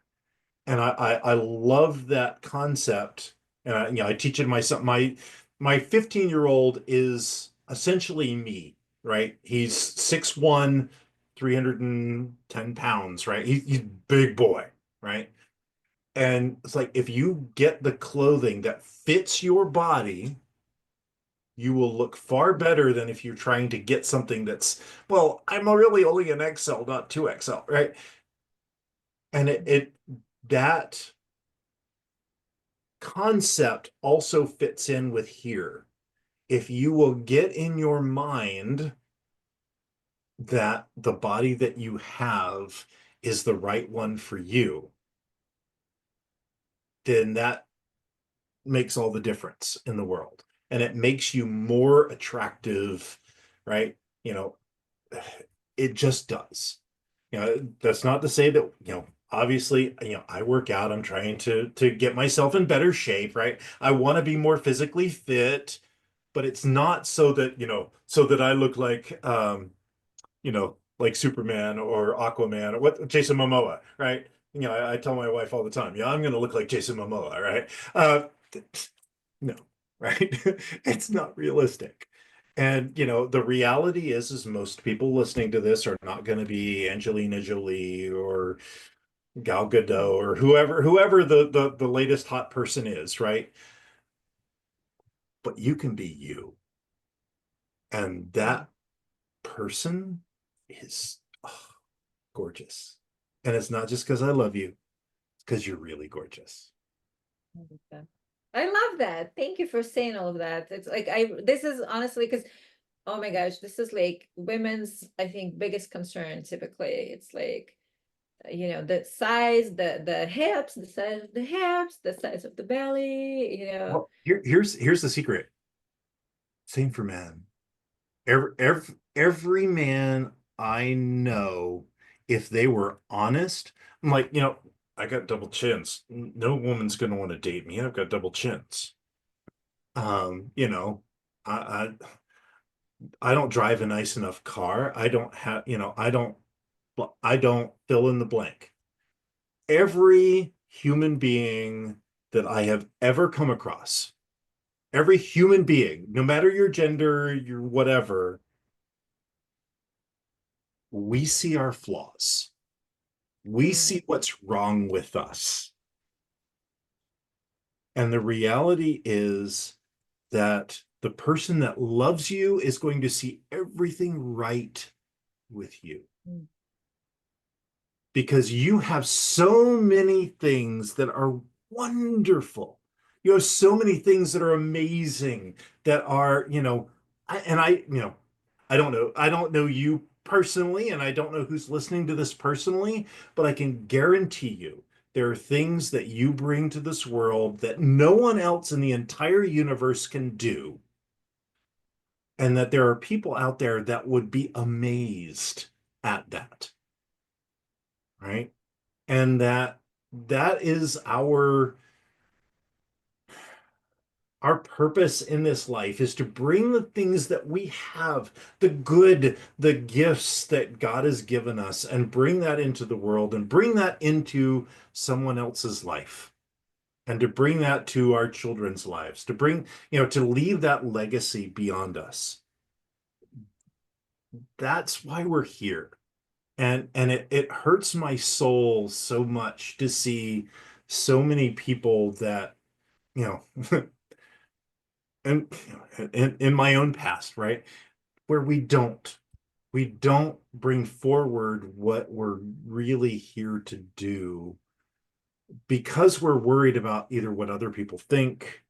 And I love that concept. And I teach it to my son. my 15-year-old is essentially me, right? He's 6'1", 310 pounds, right? He's big boy, right? And it's like if you get the clothing that fits your body, you will look far better than if you're trying to get something that's, well, I'm really only an XL, not 2XL, right? And it that concept also fits in with here. If you will get in your mind that the body that you have is the right one for you, then that makes all the difference in the world. And it makes you more attractive, right? You know, it just does. You know, that's not to say that, obviously, I work out, I'm trying to get myself in better shape, right? I want to be more physically fit, but it's not so that, so that I look like Superman or Aquaman or what Jason Momoa, right? I tell my wife all the time, yeah, I'm going to look like Jason Momoa, right? No, right? It's not realistic. And the reality is most people listening to this are not going to be Angelina Jolie or Gal Gadot or whoever the latest hot person is, right? But you can be you. And that person is gorgeous. And it's not just because I love you, it's because you're really gorgeous. I love that. Thank you for saying all of that. It's like this is honestly because oh my gosh, this is like women's, I think, biggest concern typically. It's like the size, the hips, the size of the hips, the size of the belly. Well, here's the secret. Same for men. Every man I know, if they were honest, I'm like, I got double chins. No woman's gonna want to date me. I've got double chins. I I don't drive a nice enough car. I don't have, I don't fill in the blank. Every human being that I have ever come across, every human being, no matter your gender, your whatever, we see our flaws. We see what's wrong with us. And the reality is that the person that loves you is going to see everything right with you. Because you have so many things that are wonderful. You have so many things that are amazing that are, I don't know. I don't know you personally, and I don't know who's listening to this personally, but I can guarantee you there are things that you bring to this world that no one else in the entire universe can do. And that there are people out there that would be amazed at that. Right? And that is our purpose in this life is to bring the things that we have, the good, the gifts that God has given us, and bring that into the world and bring that into someone else's life. And to bring that to our children's lives, to bring, to leave that legacy beyond us. That's why we're here. And it hurts my soul so much to see so many people that, you know, and in my own past, right, where we don't bring forward what we're really here to do because we're worried about either what other people think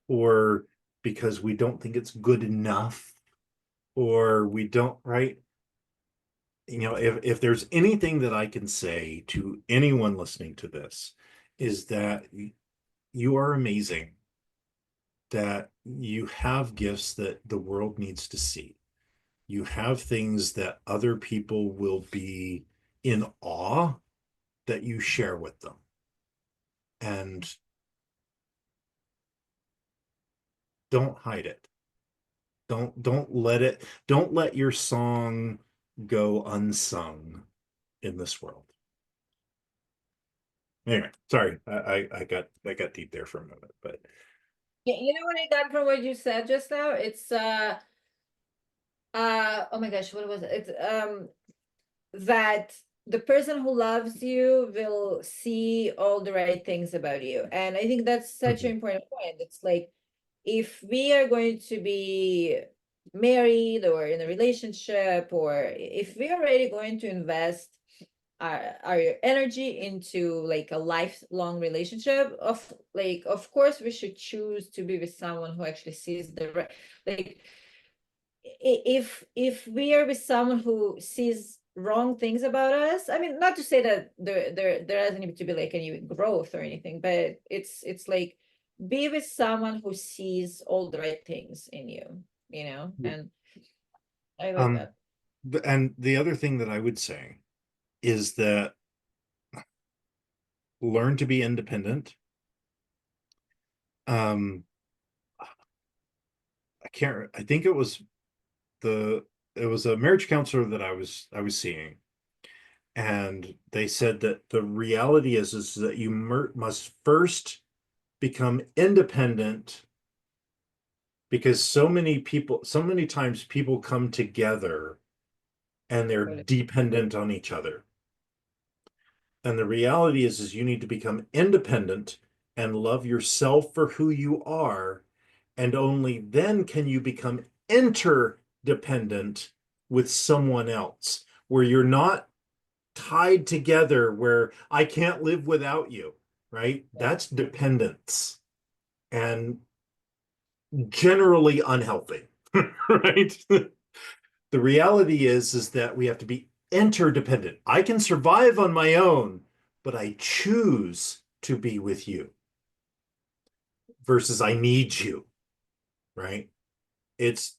or because we don't think it's good enough or we don't, right? If there's anything that I can say to anyone listening to this is that you are amazing, that you have gifts that the world needs to see. You have things that other people will be in awe that you share with them. And don't hide it. Don't let your song go unsung in this world. Anyway, sorry, I got deep there for a moment, but You know what I got from what you said just now? It's oh my gosh, what was it? It's that the person who loves you will see all the right things about you. And I think that's such an Mhm. important point. It's like if we are going to be married or in a relationship, or if we're already going to invest our energy into like a lifelong relationship, of course we should choose to be with someone who actually sees the right, like if we are with someone who sees wrong things about us, I mean, not to say that there doesn't need to be like any growth or anything, but it's like be with someone who sees all the right things in you, you know, and I like Um, that. and the other thing that I would say is that learn to be independent. Um, I think the, it was a marriage counselor that I was seeing, and they said that the reality is that you must first become independent because so many times people come together and they're dependent on each other. And the reality is you need to become independent and love yourself for who you are. And only then can you become interdependent with someone else, where you're not tied together, where I can't live without you, right? That's dependence and generally unhealthy, right? The reality is that we have to be interdependent. I can survive on my own, but I choose to be with you versus I need you, right? It's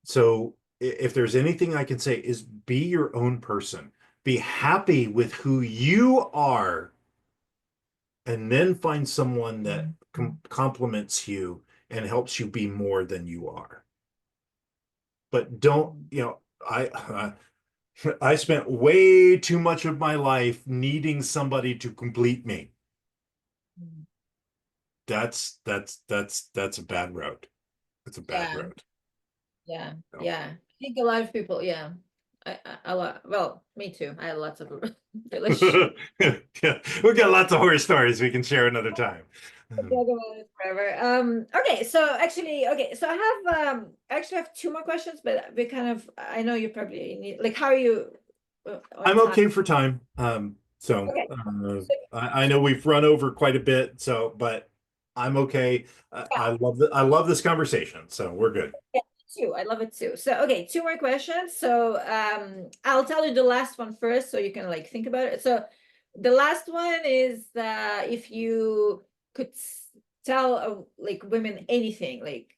so if there's anything I can say is be your own person. Be happy with who you are, and then find someone that complements you and helps you be more than you are. But don't, I spent way too much of my life needing somebody to complete me. That's a bad road. It's a bad Yeah, road. yeah, So. yeah. I think a lot of people, yeah. A lot. Well, me too. I had lots of relationships. Yeah, we've got lots of horror stories we can share another time. Talk about it forever. Okay, so actually, okay, so I actually have two more questions, but we kind of, I know you probably need, like, how are you on I'm time? okay for time. Okay, so I know we've run over quite a bit, but I'm okay. yeah, I love this conversation, so we're good. yeah, me too. I love it too. So okay, two more questions. So I'll tell you the last one first, so you can like think about it. So the last one is if you could tell like women anything, like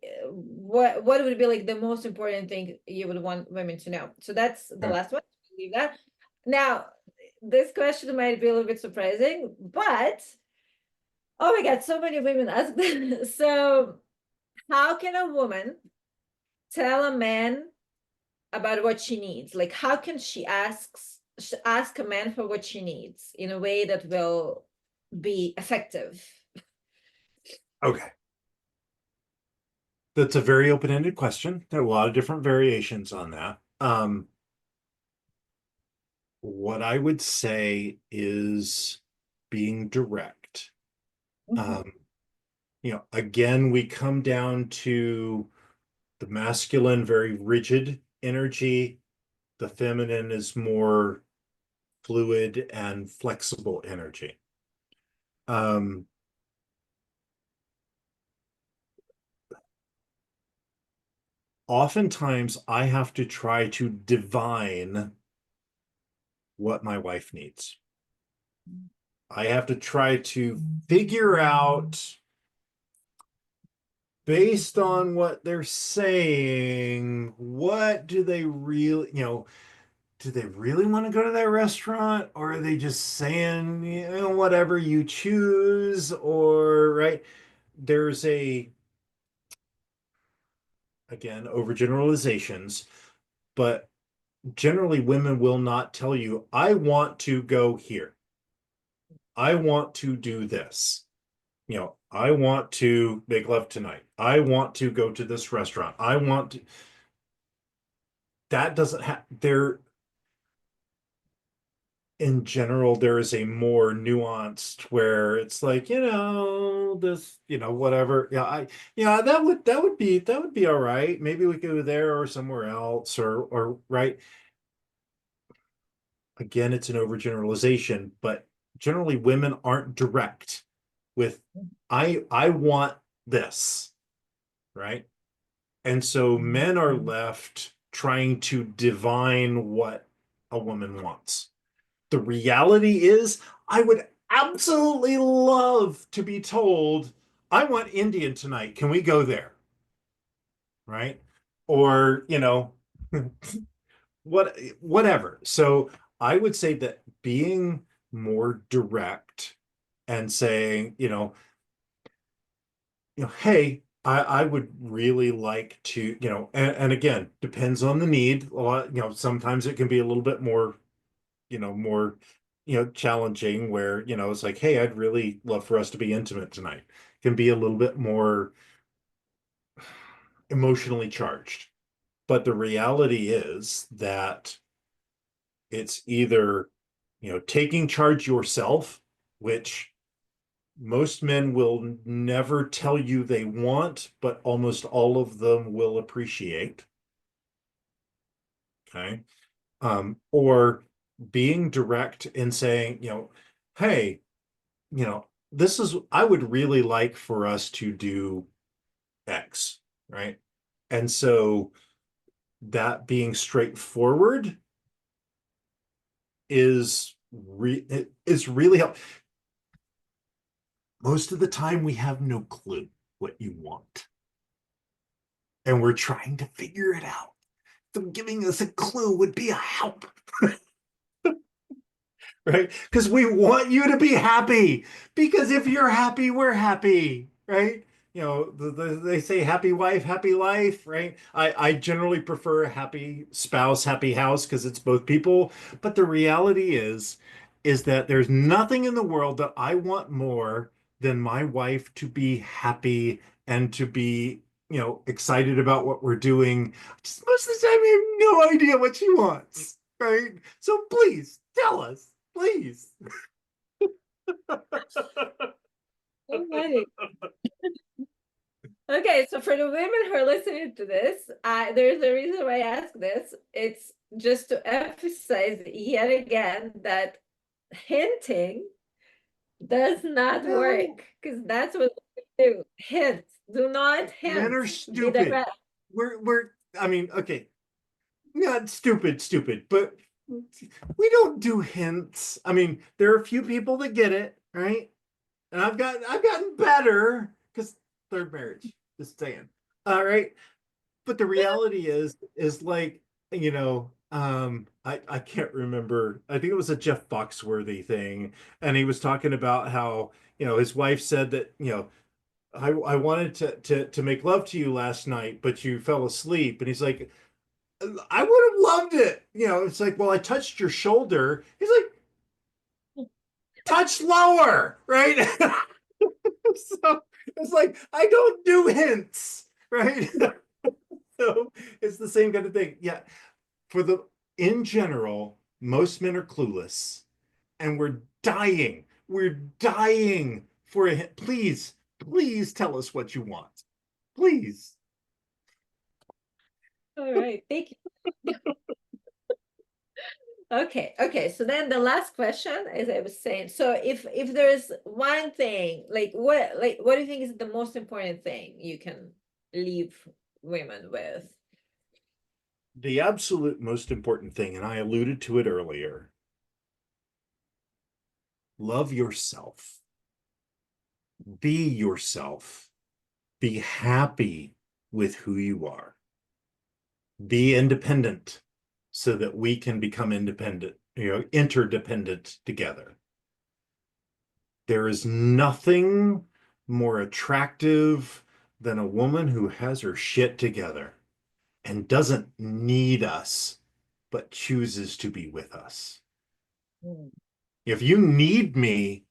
what would be like the most important thing you would want women to know? So that's the Okay. last one. Leave that. Now, this question might be a little bit surprising, but oh my God, so many women ask this. So how can a woman tell a man about what she needs? Like, how can she ask a man for what she needs in a way that will be effective? Okay. That's a very open-ended question. There are a lot of different variations on that. What I would say is being direct. Mhm. Um, again, we come down to the masculine, very rigid energy. The feminine is more fluid and flexible energy. Um, Oftentimes, I have to try to divine what my wife needs. I have to try to figure out, based on what they're saying, what do they really, do they really want to go to that restaurant, or are they just saying, whatever you choose, or right? There's again, overgeneralizations, but generally women will not tell you, I want to go here. I want to do this. I want to make love tonight. I want to go to this restaurant. I want to, that doesn't have there in general, there is a more nuanced where it's like, this, whatever. Yeah, that would be all right. Maybe we go there or somewhere else or right. Again, it's an overgeneralization, but generally women aren't direct with I want this, right? And so men are left trying to divine what a woman wants. The reality is, I would absolutely love to be told, I want Indian tonight. Can we go there? Right? Or, whatever. So I would say that being more direct and saying, hey, I would really like to, and again, depends on the need. A lot, sometimes it can be a little bit more, challenging where, it's like, hey, I'd really love for us to be intimate tonight. Can be a little bit more emotionally charged. But the reality is that it's either, taking charge yourself, which most men will never tell you they want, but almost all of them will appreciate. Okay. Or being direct in saying, hey, this is, I would really like for us to do X, right? And so that being straightforward is really help. Most of the time we have no clue what you want. And we're trying to figure it out. So giving us a clue would be a help. Right? Because we want you to be happy. Because if you're happy, we're happy, right? They say happy wife, happy life, right? I generally prefer happy spouse, happy house because it's both people. But the reality is that there's nothing in the world that I want more than my wife to be happy and to be, excited about what we're doing. Just most of the time, I have no idea what she wants, right? So please tell us. Please. Oh my. Okay, so for the women who are listening to this, there's a reason why I ask this. It's just to emphasize yet again that hinting does not No, work because that's what we do. Hint. Do not men hint. are Be stupid. direct. I mean, okay, not stupid, but we don't do hints. I mean, there are a few people that get it, right? And I've gotten better because third marriage, just saying. All right. But the reality is like, I can't remember. I think it was a Jeff Foxworthy thing, and he was talking about how, his wife said that, I wanted to make love to you last night, but you fell asleep. And he's like, I would have loved it. It's like, well, I touched your shoulder. He's like, touch lower, right? So it's like, I don't do hints, right? So it's the same kind of thing. Yeah. In general, most men are clueless and we're dying for a hint. Please tell us what you want. Please. All right. Thank you. Okay. So then the last question, as I was saying, so if there's one thing, like what do you think is the most important thing you can leave women with? The absolute most important thing, and I alluded to it earlier, love yourself. Be yourself. Be happy with who you are. Be independent so that we can become independent, interdependent together. There is nothing more attractive than a woman who has her shit together and doesn't need us, but chooses to be with us. Mm. If you need me,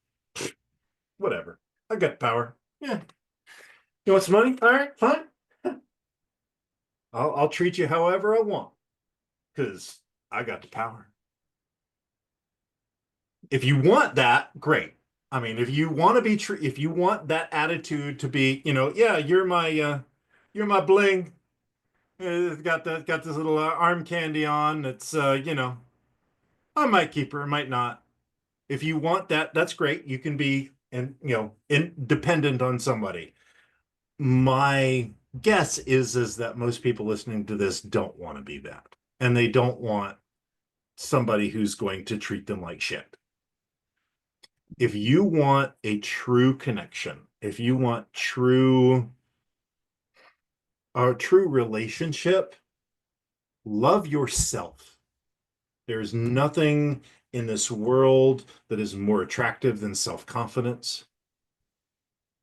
whatever. I got power. Yeah. You want some money? All right, fine. I'll treat you however I want because I got the power. If you want that, great. I mean, if you want to be if you want that attitude to be, yeah, you're my bling. Got this little arm candy on. It's I might keep her, I might not. If you want that, that's great. You can be independent on somebody. My guess is that most people listening to this don't want to be that. And they don't want somebody who's going to treat them like shit. If you want a true connection, if you want a true relationship, love yourself. There's nothing in this world that is more attractive than self-confidence.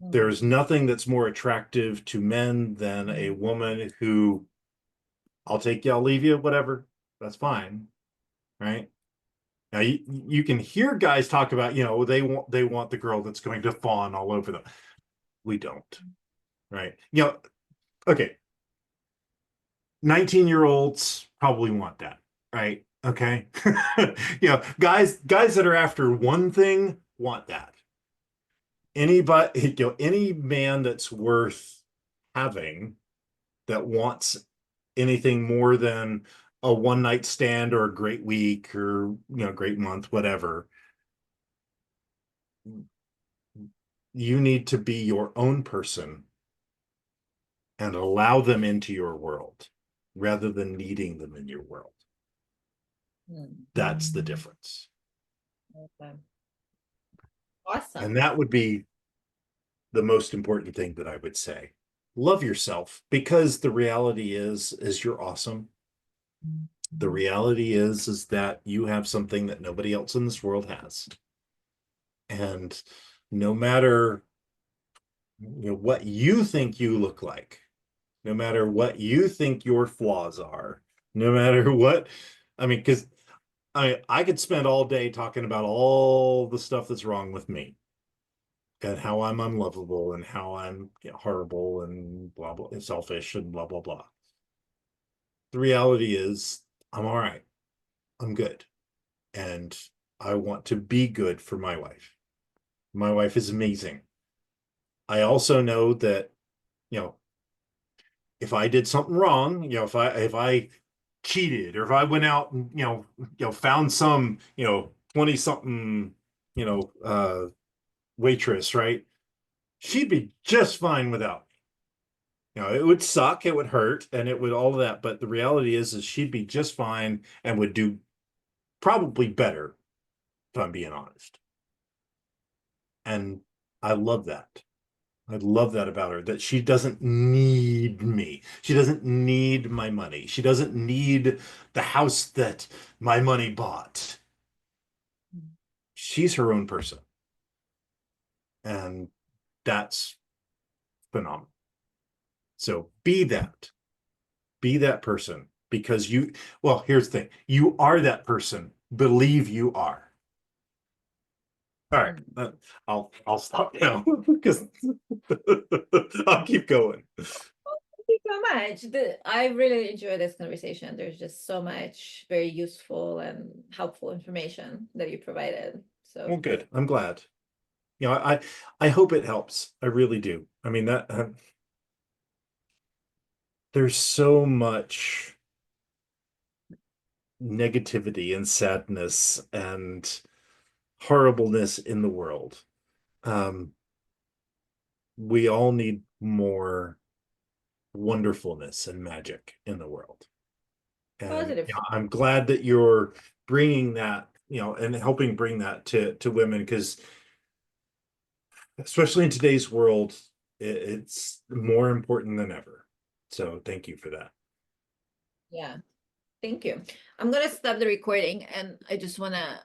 There's nothing that's more attractive to men than a woman who, I'll take you, I'll leave you, whatever. That's fine. Right? Now you can hear guys talk about, they want the girl that's going to fawn all over them. We don't. Right? Okay. 19-year-olds probably want that, right? Okay. Guys that are after one thing want that. Any man that's worth having that wants anything more than a one night stand or a great week or great month, whatever, you need to be your own person and allow them into your world rather than needing them in your world. That's the difference. Okay. Awesome. And that would be the most important thing that I would say. Love yourself, because the reality is you're awesome. The reality is that you have something that nobody else in this world has. And no matter what you think you look like, no matter what you think your flaws are, no matter what, I mean, because I could spend all day talking about all the stuff that's wrong with me and how I'm unlovable and how I'm horrible and blah, blah, and selfish and blah, blah, blah. The reality is I'm all right. I'm good. And I want to be good for my wife. My wife is amazing. I also know that, if I did something wrong, if I cheated or if I went out and, found some, 20 something, waitress, right? She'd be just fine without me. It would suck, it would hurt, and it would all of that. But the reality is she'd be just fine and would do probably better, if I'm being honest. And I love that. I love that about her, that she doesn't need me. She doesn't need my money. She doesn't need the house that my money bought. She's her own person. And that's phenomenal. So be that person, because well, here's the thing. You are that person. Believe you are. All right, I'll stop now because I'll keep going. Thank you so much. I really enjoyed this conversation. There's just so much very useful and helpful information that you provided. Well, So good. I'm glad. I hope it helps. I really do. I mean, that there's so much negativity and sadness and horribleness in the world. We all need more wonderfulness and magic in the world. And positive. I'm glad that you're bringing that, and helping bring that to women, because especially in today's world, it's more important than ever. So thank you for that. Yeah. Thank you. I'm going to stop the recording, and I just want to